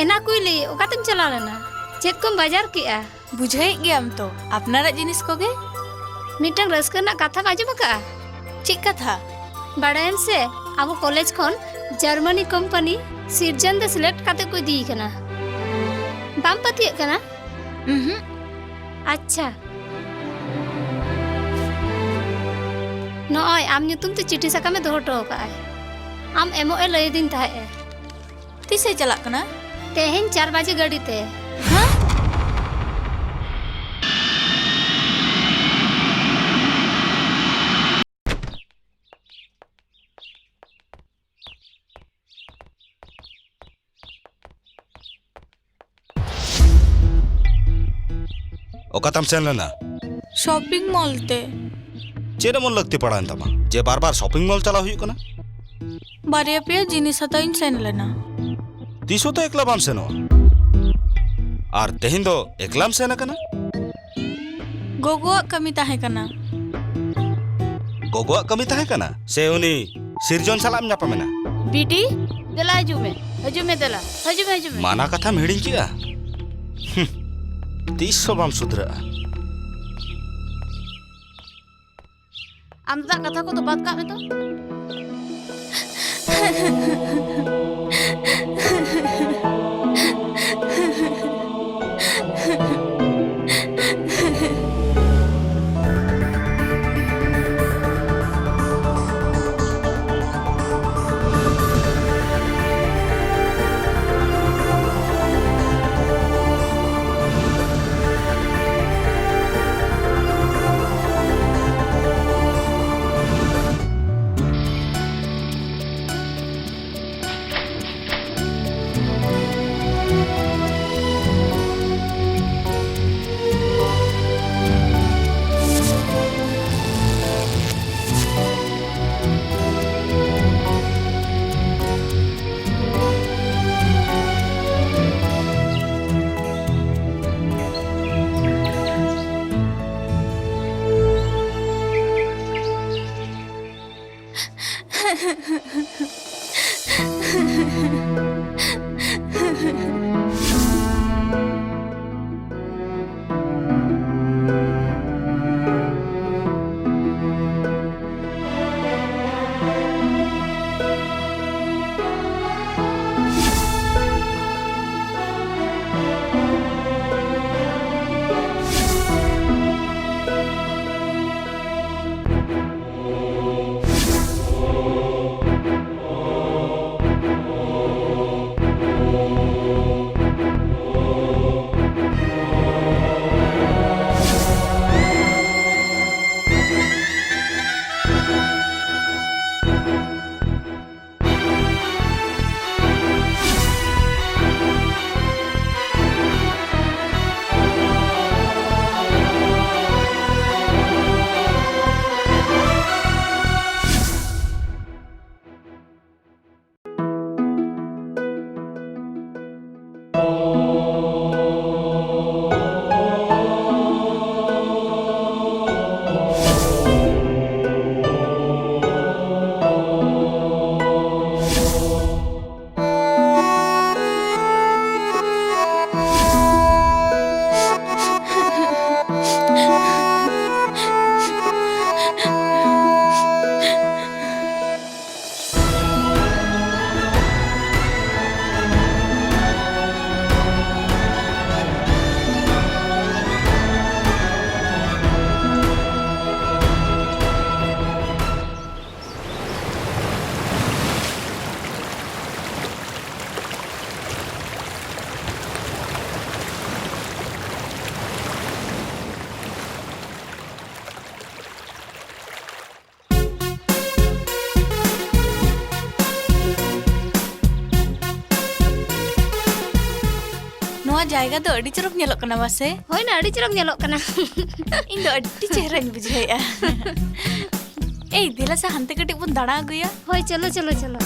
एना कुइली ओकातम चला लेना check कम बाजार किया बुझाई गया तो अपनारा जिनिस को गे मिटंग रस्कर ना कथा आजम का चेक कथा बाड़ायम से अब कॉलेज खन जर्मनी कंपनी सिरजन दे सिलेक्ट काते को दी कना बाम पतिय कना अच्छा नॉय आम ᱧᱩᱛᱩᱢ ᱛᱮ चिट्ठी साका में दोहटो का आम एमओ ए लय दिन थाए तिसे चला कना तेहन 4 बजे गाड़ी ते हाँ ओकातम सेन लेना शॉपिंग मॉल ते चेरे मन लगती पड़ा तमा जे बार बार शॉपिंग मॉल चला हुई कना बारिया पे जिनिस हताइन सेन लेना तीसो तो एकला बाम सेनो आर तेहिन दो एकलाम सेना कना गोगो कमी ताहे कना गोगो कमी ताहे कना से उनी सिरजन सलाम न्यापा मेना बीटी दला हजुमे दला हजुमे माना कथा मेडिन किया तीसो बाम सुधरा आमदा कथा को तो बात का में तो जायगा दो अड़ी चरक nyelok kana base? Hoi na adi cerok nyelok kana. Ing do अड़ी चेहरा बुझाया ए दिला से हंते कटिक बन दाड़ा गया Hoi chalo chalo chalo.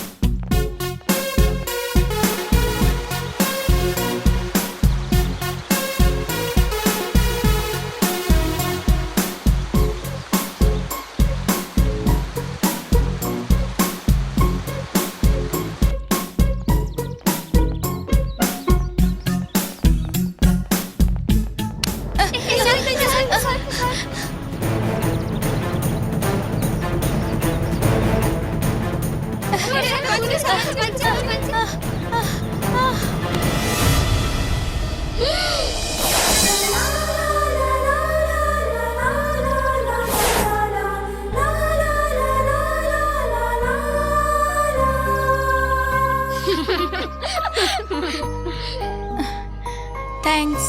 Thanks.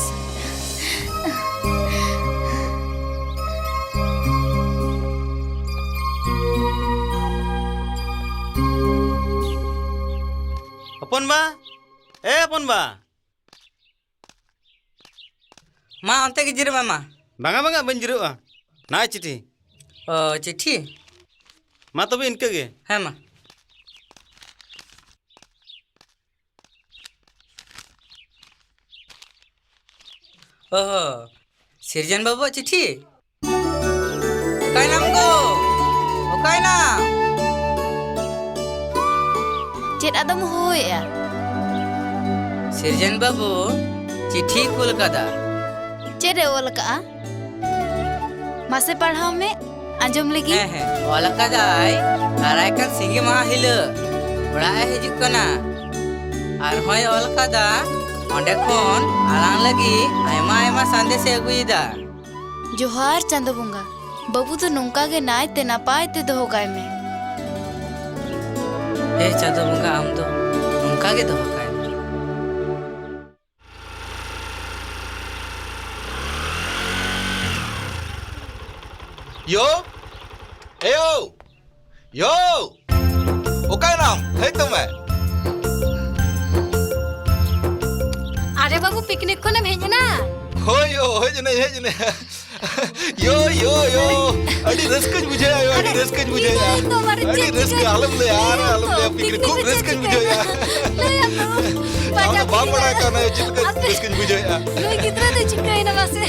अपन बा ए अपन बा मा अंते के जिरे मामा बांगा बांगा बन जिरोआ ना चिट्ठी ओ चिट्ठी मा तबे इनके गे है मा ओहो सिरजन बाबू चिट्ठी काय नाम गो ओ काय नाम चेत आदम होय या सिरजन बाबू चिट्ठी कुल कदा चेरे ओल का मासे पढ़ाओ में आंजम लगी ओल कदाय दाराय kan सिंगे मा हिल बड़ा हिजुक कना आर होय ओल कदा ओंडे खोन आलांग लगी आयमा आयमा संदेश अगुईदा जोहार चंद बुंगा बाबू तो नोंका के नाय ते नापाय ते दोहो गाय में ए चंद बुंगा हम तो नोंका के दोहो गाय यो एयो यो ओका नाम है तुम्हें अरे बाबू पिकनिक को ना भेजना हो यो हो जने यो यो यो अड़ी रस्कज बुझे आयो अड़ी रस्कज बुझे या अड़ी रस्क आलम ले यार आलम ले पिकनिक खूब रस्कज बुझे या हम तो बाम बड़ा करना है चिल रस्कज बुझे या लोई कितना तो चिपका है ना मासे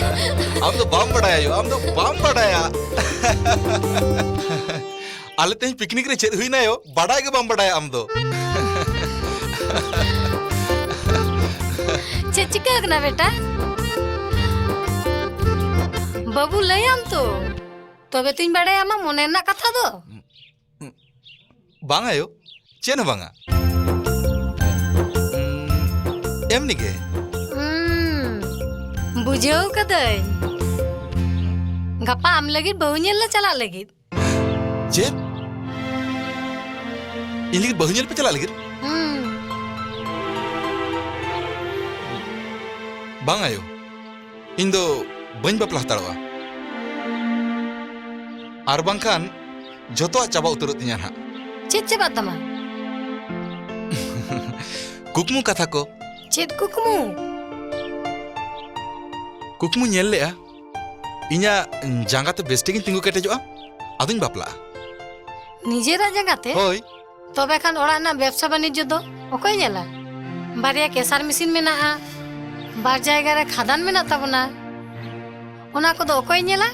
हम तो बाम बड़ा यो हम तो बाम बड़ा या आले ते पिकनिक रे चेद हुई ना यो बड़ा के बाम बड़ा हम तो चिचिका करना बेटा बाबू ले आम तो तबे तुम बड़े आमा मोने ना कथा दो बांगा यो चेन बांगा एमनी के बुझो कदई गप्पा आम लगी बहु नेल ला चला लगी चेन इनली बहु नेल पे चला लगी बांगा यो इन दो बन बापला हताड़वा आर बांखान जतो चाबा उतरत तिया ना चेत चाबा तमा कुकमु कथा को चेत कुकमु कुकमु नेल लेया इन्या जांगा ते बेस्टिंग तिंगु केटेजोआ अदुन बापला निजेरा जगाते होय तबे खान ओड़ा ना व्यवसाय वाणिज्य दो ओकय नेला बारिया केसार मशीन मेना बार जायगा रे खादान मेना ताबना ओना को दो ओकय नेला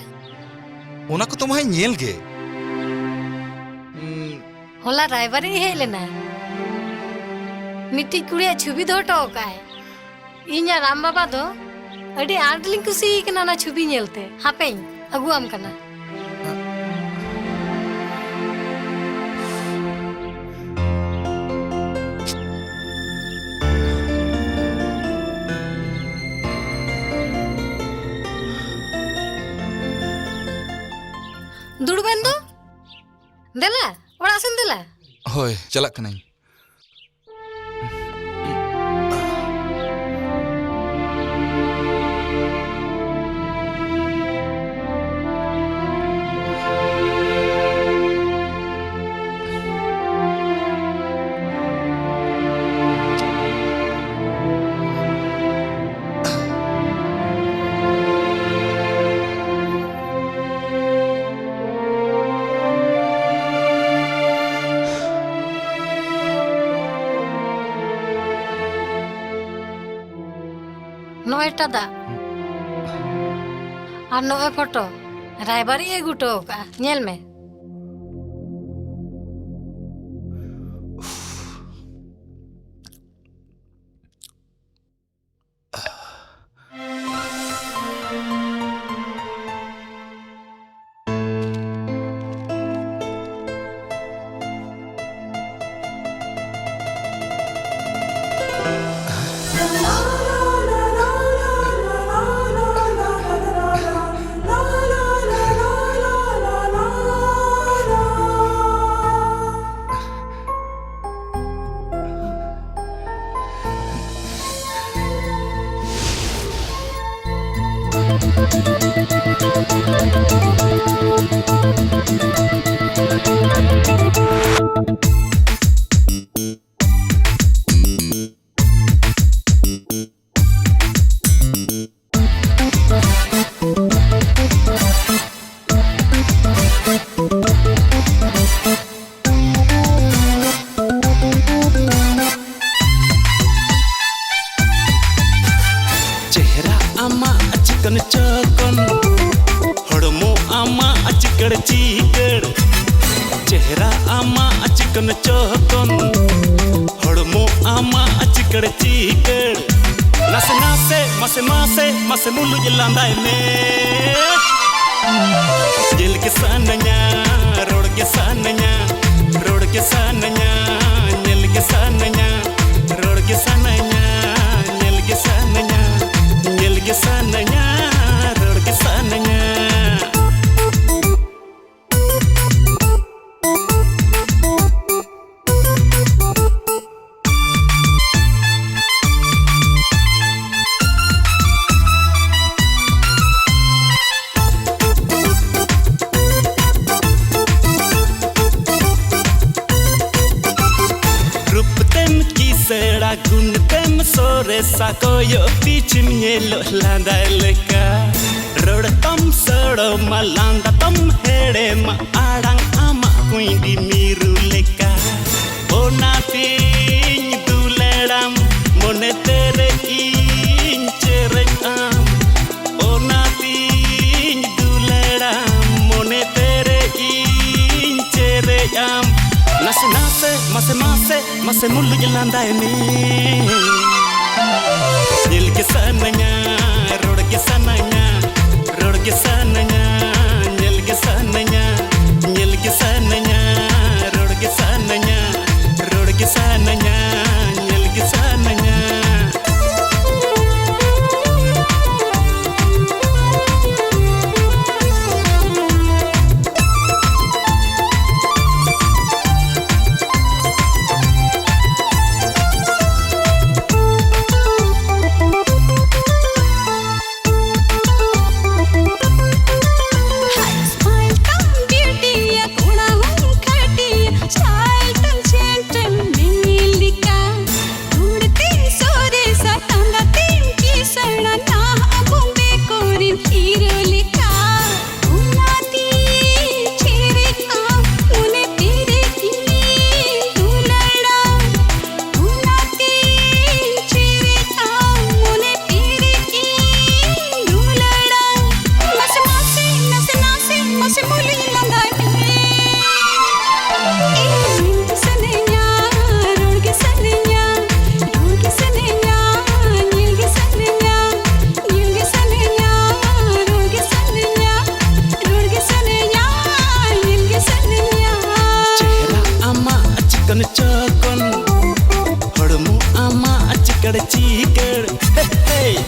ओना को तोमाय नेल गे होला रायबारी हे लेना मिट्टी कुड़िया छुबी दो टोकाय इन्या राम बाबा दो अड़ी आडलिंग कुसी कना ना छुबी नेलते हापें अगुआम कना दुड़बेन दो देला ओड़ा सेन देला होय चलक कनाई जावाईटा दा और नोए फोटो रायबारी एगुटो का नेल में चेहरा आमा चिकन चकन हड़मो आमा चिकड़ चीकड़ चेहरा आमा चिकन चकन हड़मो आमा चिकड़ चीकड़ नासे नासे मासे मासे मासे मुलु जलांदाय में दिल के सानया रोड के सानया रोड के सानया दिल के सानया रोड के सानया दिल के सानया दिल के सानया रोड के सानया guntem sore sakoyo pichim yelo landa leka road tam soro malanda tam hede ma adang ama kuindi miru leka onati duledam mone tere incherekam onati duledam mone tere incherekam nase nase mase mase mase mulu jelanda ini दिल के सानया road के सानया road के सानया दिल के सानया दिल के सानया road के सानया road के सानया दिल के सानया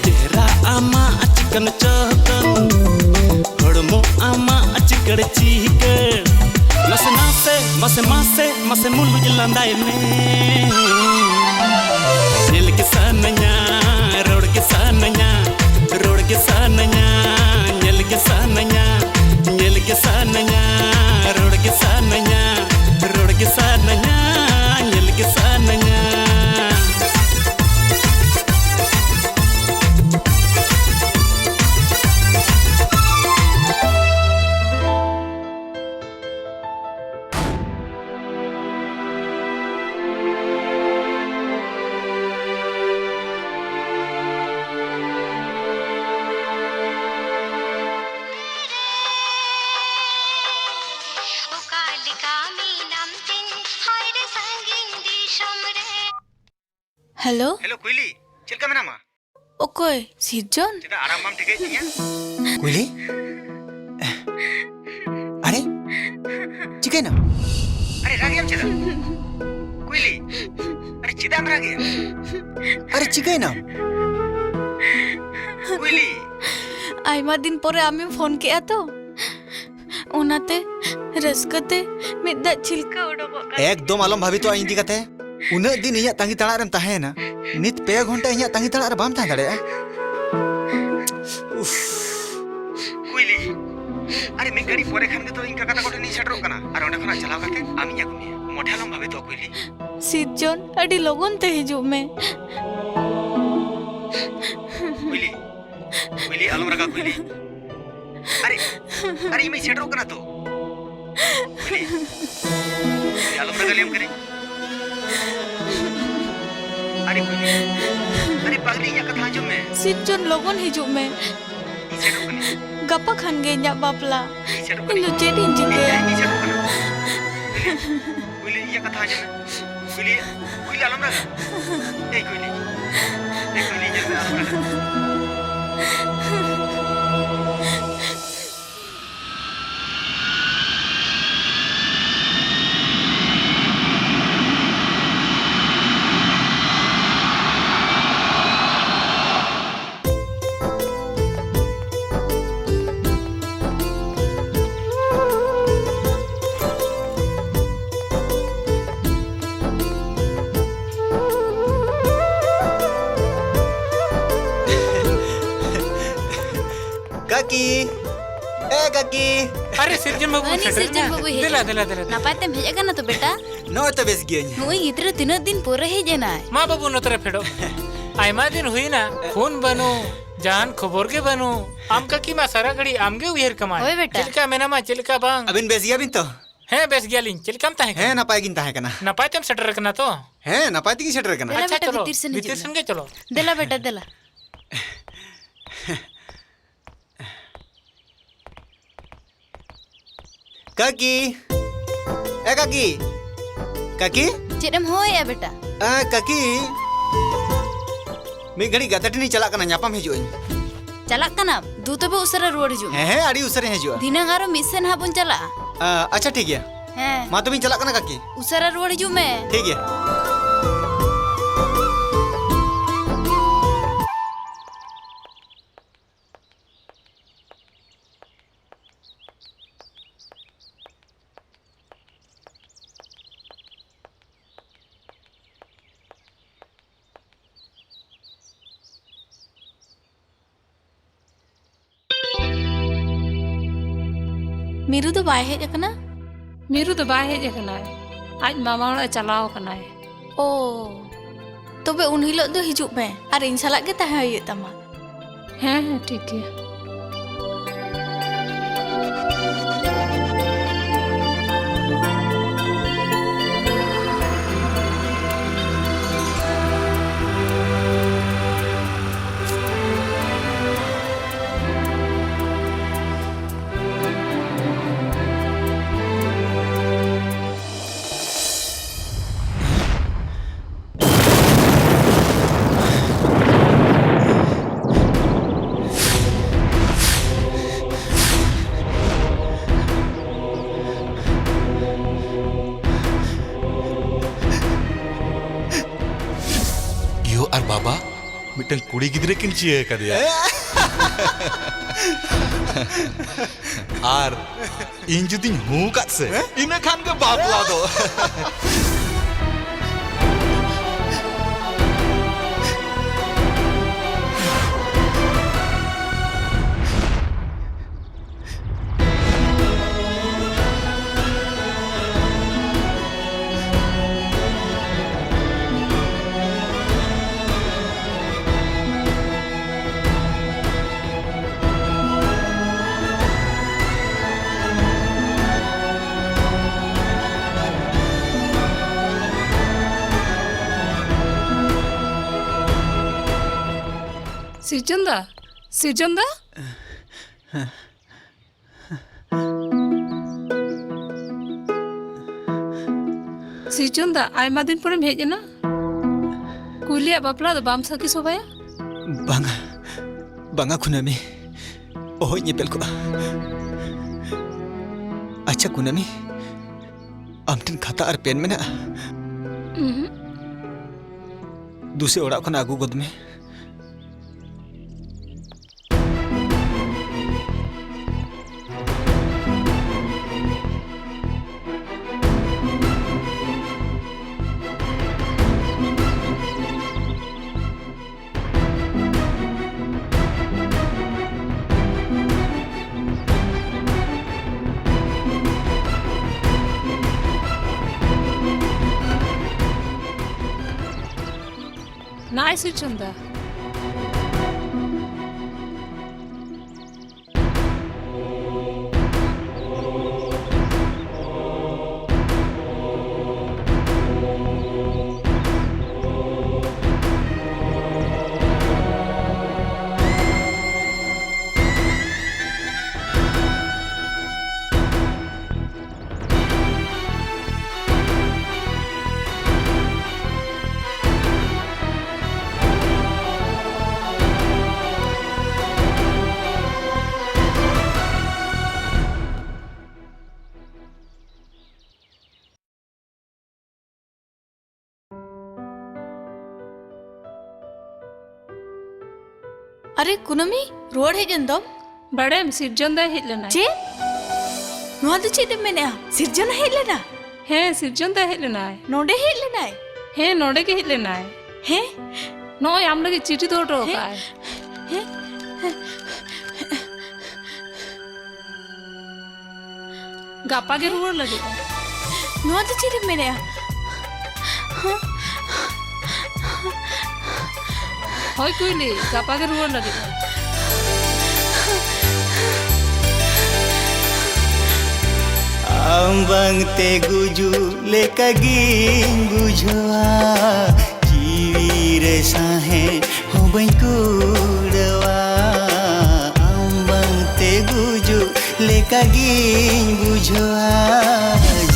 चेहरा आमा चिकन चकन हड़मो आमा चिकड़ चीकड़ नसे नासे मसे मासे मसे मुलु जलांदाय में दिल के सानया रोड के सानया रोड के सानया दिल के सानया दिल के सानया रोड के सानया रोड के सानया दिल के सानया हेलो हेलो कुइली चिलका मेनामा ओकोय सिरजन चिदा आराम माम ठिकै तिया कुइली अरे चिकै ना अरे रागियम चिदा कुइली अरे चिदा हम रागियम अरे चिकै ना कुइली आइमा दिन पोरे आमी फोन किया तो ओनाते रस्कते मिद्दा छिलका उडोक एकदम आलम भाभी तो आई दिकते उन दिन इया तांगी तड़ा रेम ताहेना नित पे घंटा इया तांगी तड़ा रे बाम ताहे दाड़े उफ कुइली अरे मी गड़ी पोरे खान के तो इनका कथा कोठे नी सेटरो कना अरे ओंडे खना चलाव करते आमी या गुमी मोठे आलम भाभी तो कुइली सिरजन अडी लोगन ते हिजु में कुइली कुइली आलम रगा कुइली अरे अरे मी सेटरो कना तो कुइली आलम रगा लेम करे अरे कुइली अरे पागली या कथा जो में सिरजन लोगन हिजु में गप्पा खान गे nya बापला इनु चेडिन चिके कुइली या कथा जो में कुइली कुइली आलम रगा ए कुइली जो में आलम रगा काकी ए काकी अरे सिरजन बाबू अनि सिरजन बाबू हे दिला दिला दिला नापाय तेम हेज ना तो बेटा नो तो बेस गियन नुई गिद्र तीना दिन पोरे हे जेनाय मा बाबू नतरे फेडो आइमा दिन हुई ना फोन बनो जान खबर के बनो आम का की मा सारा घड़ी आमगे उयर कमाय होय बेटा चिलका मेना मा चिलका बांग अबिन बेस गिया बिन तो है बेस गियालिन चिलकाम ताहे है नापाय गिन ताहे कना नपाय तेम सेटर कना तो है नापाय ती सेटर कना अच्छा बेटा, चलो भीतर से के चलो देला बेटा देला काकी ए काकी काकी चेडम होया बेटा ए काकी मी घड़ी गतटनी चला कना न्यापाम हिजुई चला कना दू तबे उसरा रोड हिजु है आड़ी उसरे हिजुआ दिनंग आरो मिसन हा बुन चला अच्छा ठीक है है मा तो बिन चला कना काकी उसरा रोड हिजु में ठीक है मीरू तो बाय हेज कना मीरू तो बाय हेज कना आज मामा ओड़ा चलाव कना ओ तबे उन हिलो दो हिजु में और इन साला के ताहे हुई तमा हैं ठीक है बाबा मिटन कुड़ी गिद्रे किन चिए कदिया आर इन जुदी हूं काट से इने खान के बापला दो सिरजन दा Sirjon da aima din porem hej ena. Kuliah bapla do bam saki sobaya. Banga Kunami. Oh nyepel ko. Acha Kunami. Amtin khata ar pen mena. दूसरे ओड़ा खन आगू गोद में Nice Sirjon da. अरे कुनमी रोड है जंदम बड़े सिरजन दा हिट लेना चे नोआ दो चेदम मेने सिरजन हिट लेना है सिरजन दा हिट लेना है नोडे हिट लेना है नोडे के हिट लेना है नो आम लगे चिट्ठी तो उठो का है गापा के रुवर लगे नोआ दो चेदम मेने होय कुइली गापा के रुवर लगे आंबंग ते गुजु लेकागिं बुझवा जीवी रे साहे होबई कुड़वा आंबंग ते गुजु लेकागिं बुझवा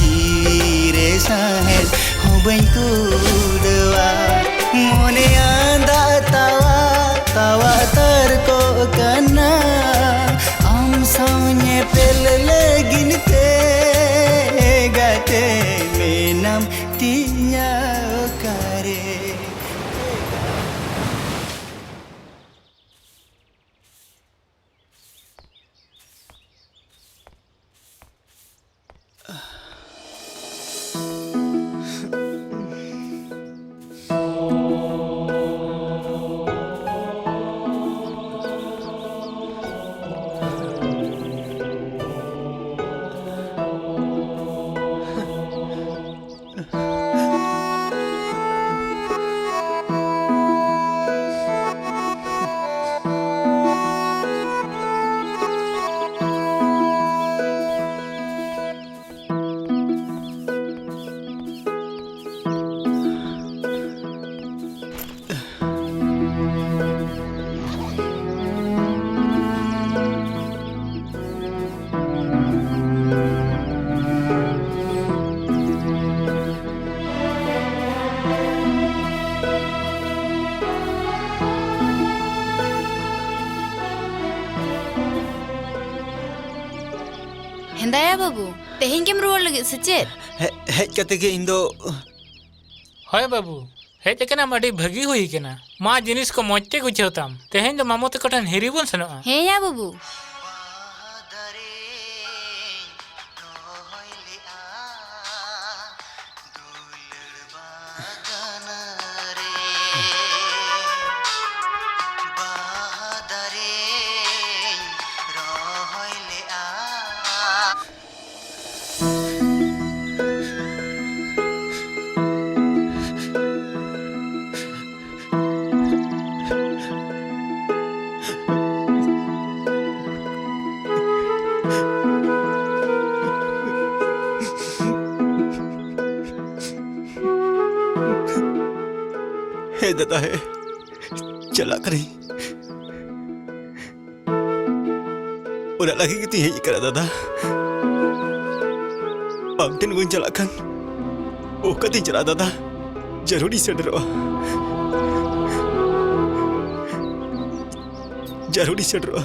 जीवी रे साहे होबई कुड़वा मोने आंदा तावा तर को कना आम सामने पेल लेगिन ते गाते मेनम तिया करे हेंदाया बाबू तेहें केम रुआर लगे सचेत हेज कते के इंदो होय बाबू हेज कना मडी भगी हुई कना मा जिनिस को मोचते गुछेवताम तेहें दो मामो ते कटन हेरी बोन सनोआ हे या बाबू हे दादा है चला करी udah lagi gitu ya kira dadah Amtin gue jalakan ओकती चला दादा जरूरी सेडरो जरूरी सेडरो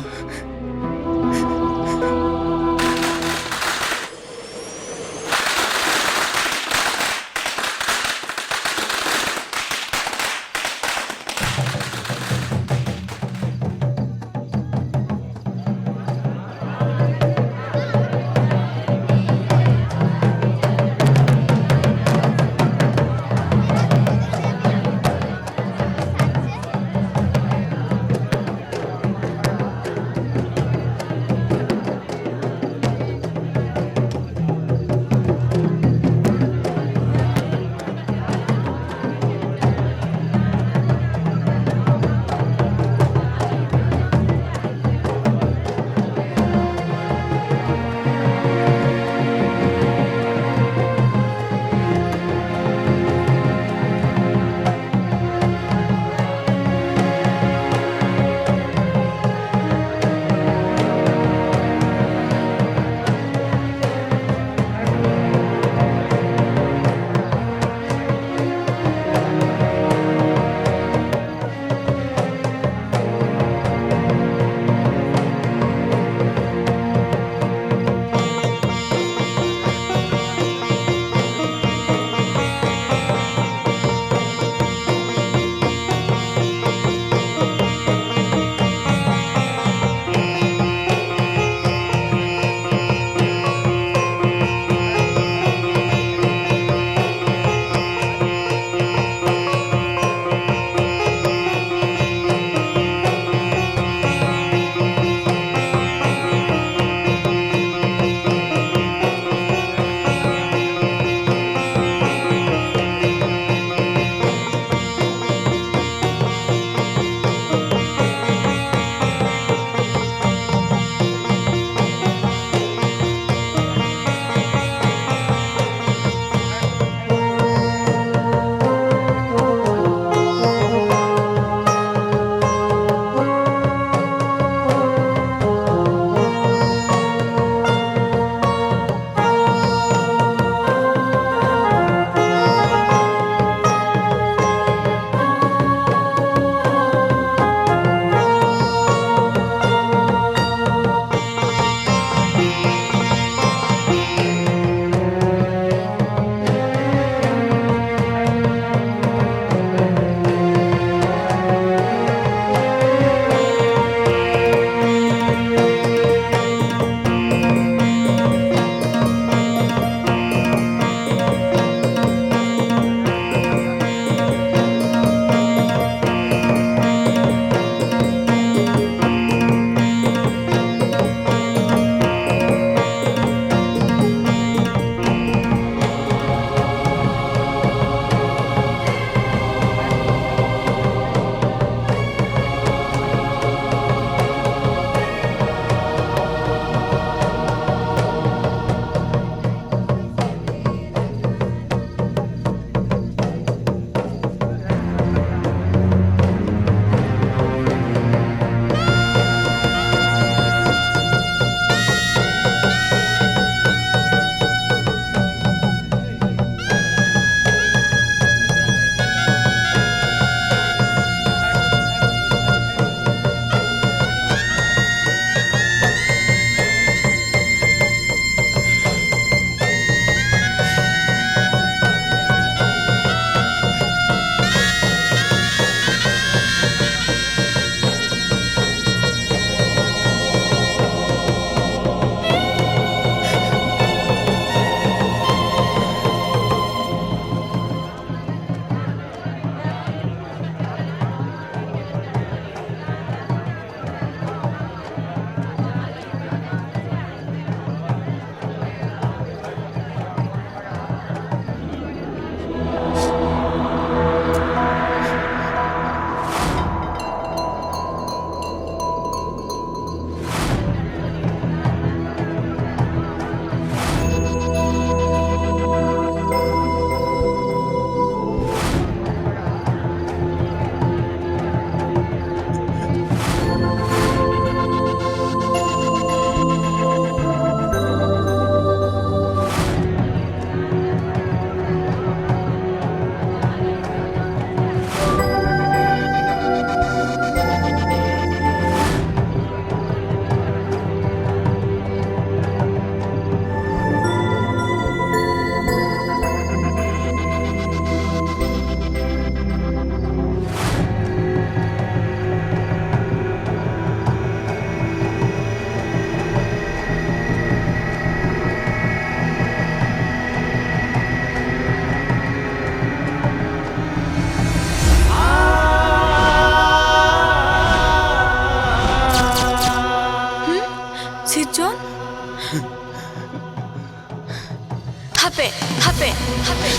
hape hape hape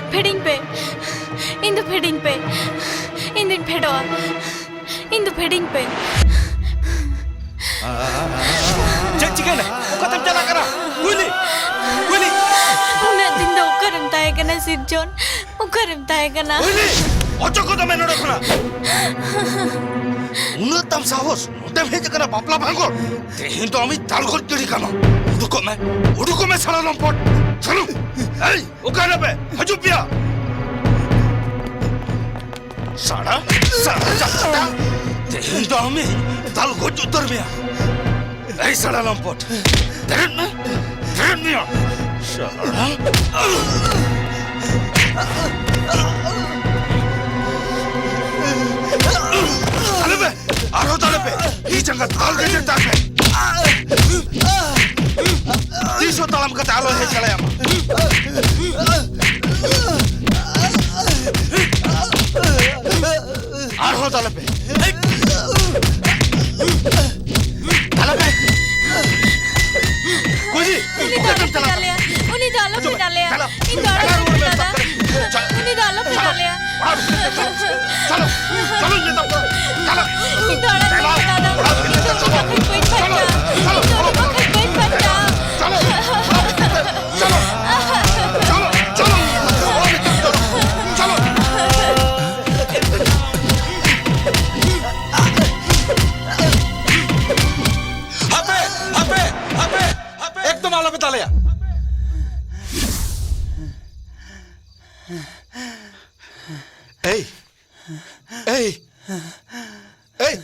Feeding pe. In the feeding pe. In the pedo. In the feeding pe. Jangan, kau tak jalan kena. Willy. Unak dinda ukaram tayo kana Sirjon. Ukaram tayo kana. Willy. Ojo kau dah main orang kena. Unak tam sahos. Udah hanya kena bapla bangor. Tehin tu kami talgor jadi kena. Udah kau main salah lompot. Salu. Hey, ukaram pe. Haju pia. Salah jatuh. Tehin tu kami talgor jutar pia. Hey, salah lompot. Tehin pia. Salah. Alabe, arot alabe. Ini jangan tal kerja tak. Tisu talam kata alo he chala ama. Arot alabe. Alabe. Kuji. Uni dalam finalnya. Ini dalam finalnya. Uni dalam finalnya. Chalo, chalo ये तो, chalo. Ini dalam finalnya. एकदम आला पे ताले Hey, hey, hey,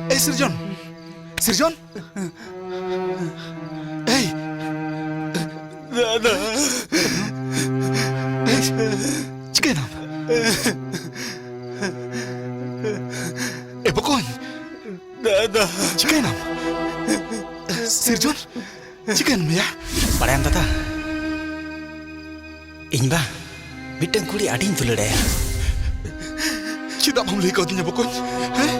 hey, Sirjon, hey, Dada, hey, chicken up, pokon, Dada, chicken up, Sirjon, chicken ya, Barayan tata. Iñ ba, miteng kuli ading tu leda ya. Cida mamlai kau tinya pokon, heh?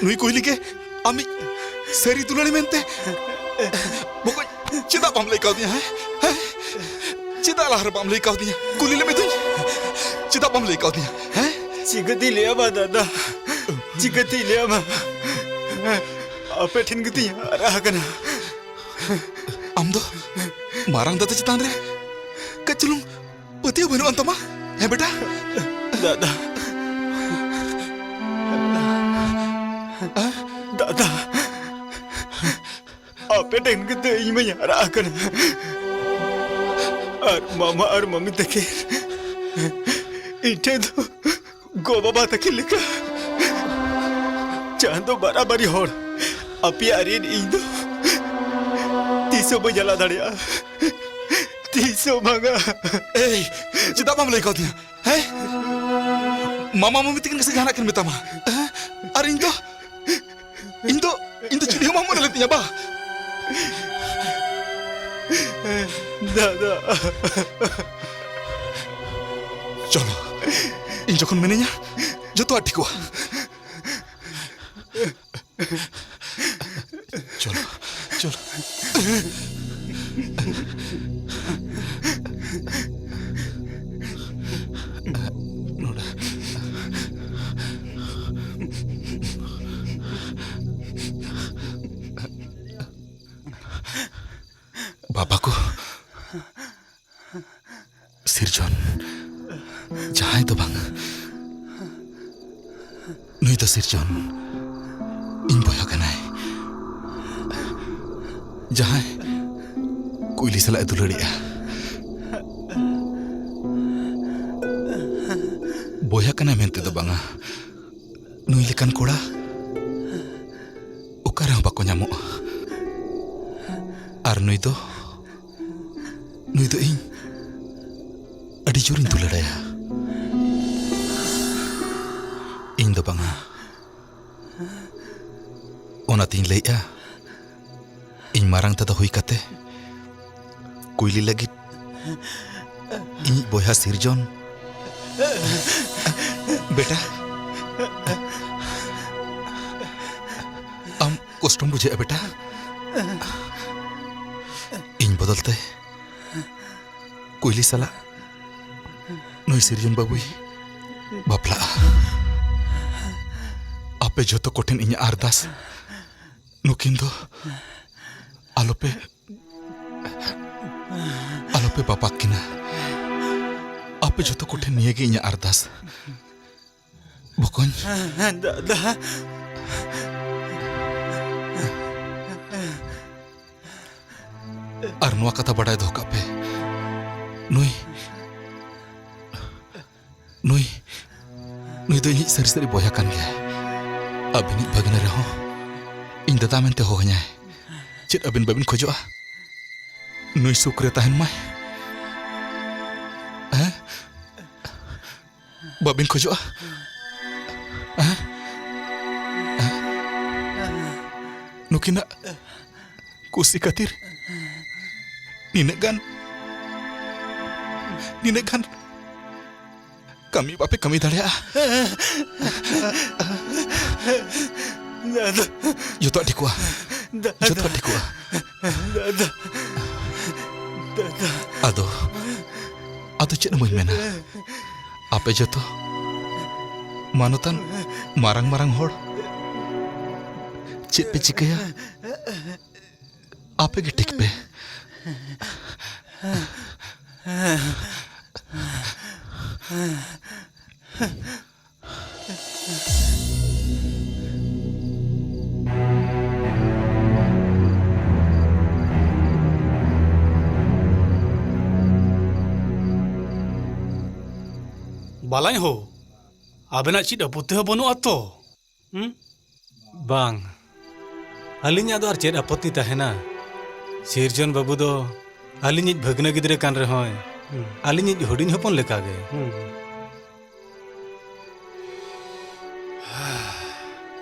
Nui kuili ke, ami seri tu lari mente, pokon cida mamlai kau tinya, heh? Cida lah harap mamlai kau tinya, kuli le betul, cida mamlai kau tinya, heh? Cikati liya ba dada, cikati liya ba. Apa tin giti arah kana. Amdo, marang data citan re, kecilung, peti banu antama, ya beta, Dada, Dada, apa tin giti imanya arah kana. Mama ar mami teke, itu tu, go baba teke leka. Jangan tu barabari hor, api arin itu. Tiso berjalan dari Tiso bangga. Hey, cita mamlai kau tinya, heh? Mama mau mitikin kesejahteraan kan betama, Ari Indo curi mama dalam tinya bah. Dada. Chalo, Indo kon menenya, joto adik gua. Chalo. Bapakku, Sirjon, jahai to bang, nui to Sirjon, in boya kanai. Jahai, kuili salah itu lari ya. Boya kena mente tu banga, nui lekan koda, ukarang bako nyamuk. Ar nui tu ing, adi jurin tu lari ya. Ing tu banga, ona ting lei ya. Iñ marang tata hui kate, kuili lagi ᱤᱧ ᱵᱚᱭᱦᱟ ᱥᱤᱨᱡᱚᱱ बेटा आम कष्टम बुझे बेटा इन बदलते कोयली साला नई सिरजन बाबू बापला आपे जो कोठेन इन अरदास नुकिन दो आलोपे बापाक किना आपे जो कोठेन निये इन अरदास बकन दादा और नुआ कथा बड़ाई दो पे नुई नुई नुई दो इन सरी सरी बोया कान गया अबिन भगने रहो इन दादा मेनते हो गया चेत अबिन बाबिन खोजोआ नुई सुक्रे ताहन माय हैं बाबिन खोजोआ नुकिना कुसी खातिर निनेगान कमी बापे कमी दाड़िया जो ठिकुआ आदो चेद मुझ मेना आपे जो मानोतान मारंग मारंग होड़ चेद पे चिकया आपे के ठीक पे बालाई हो आबेना चीज आपत्ति हो बनु आतो बांग अलिnya दो आर चेद आपत्ति तहना सिरजन बाबू दो अलिᱧ भगना गिद्रे कान रहोय अलिᱧ हुडिñ हपन लेका गे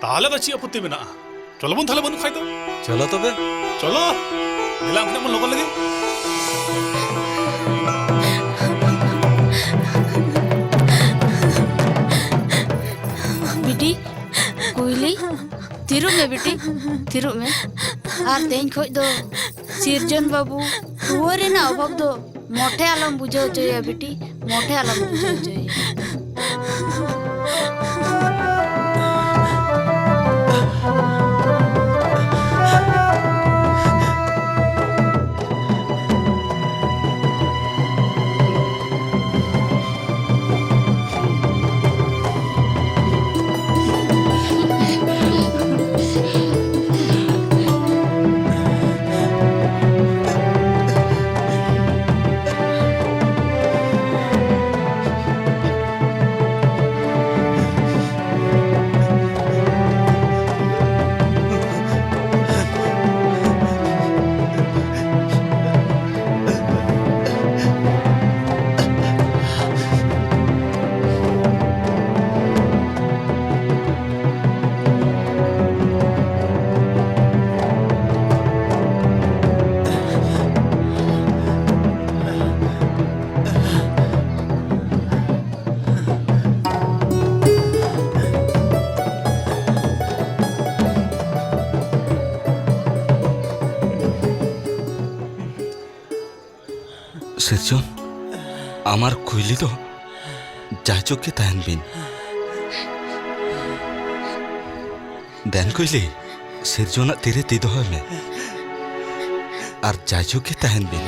ताले बची आपत्ति मेना चलो बन थाले बनु खाई दो चलो तबे चलो दिला हमने मन लोगन लगे बिटी कोयली तिरुप में बिटी तिरुप में आर तेन खोज दो सिरजन बाबू रुआ ना अभाव दो मोटे आलम बुझाव चाहिए बेटी मोटे आलम बुझाव चाहिए सिरजन आमार कोयली तो जायचोक के तहन बिन देन कोयली सिरजोना तीरे ती दोह में और जायचोक के तहन बिन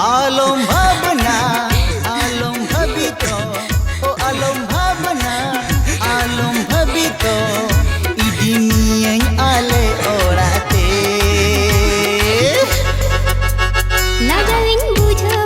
आलम भावना आलम भबितो ओ आलम भावना आलम भबितो इदिनियन आले ओराते लगाविन बुझो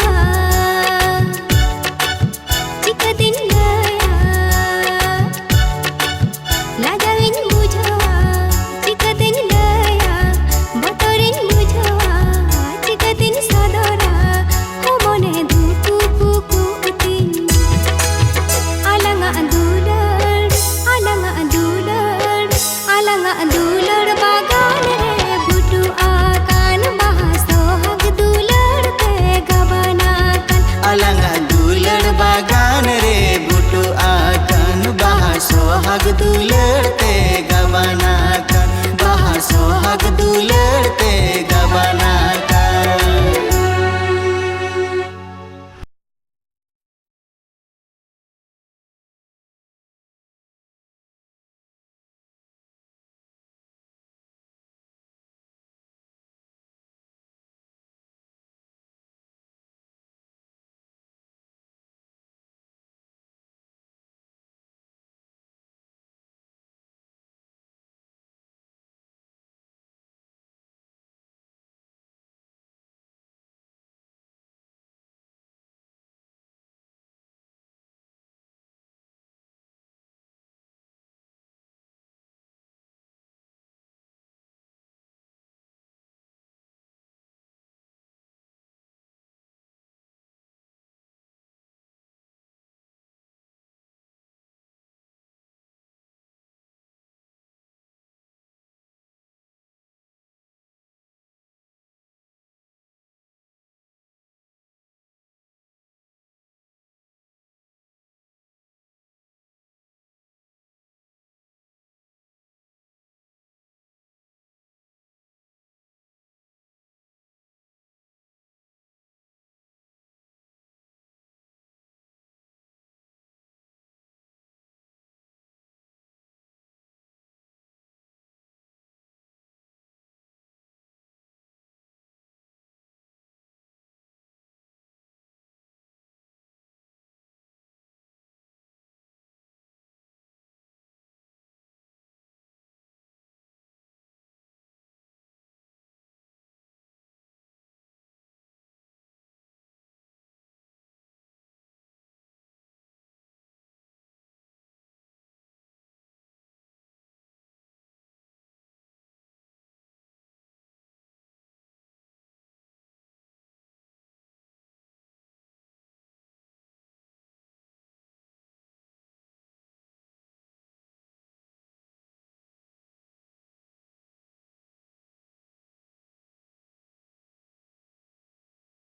सोहाग दुलड़ते गबना कर, बाहा सोहाग दुलड़ते गबना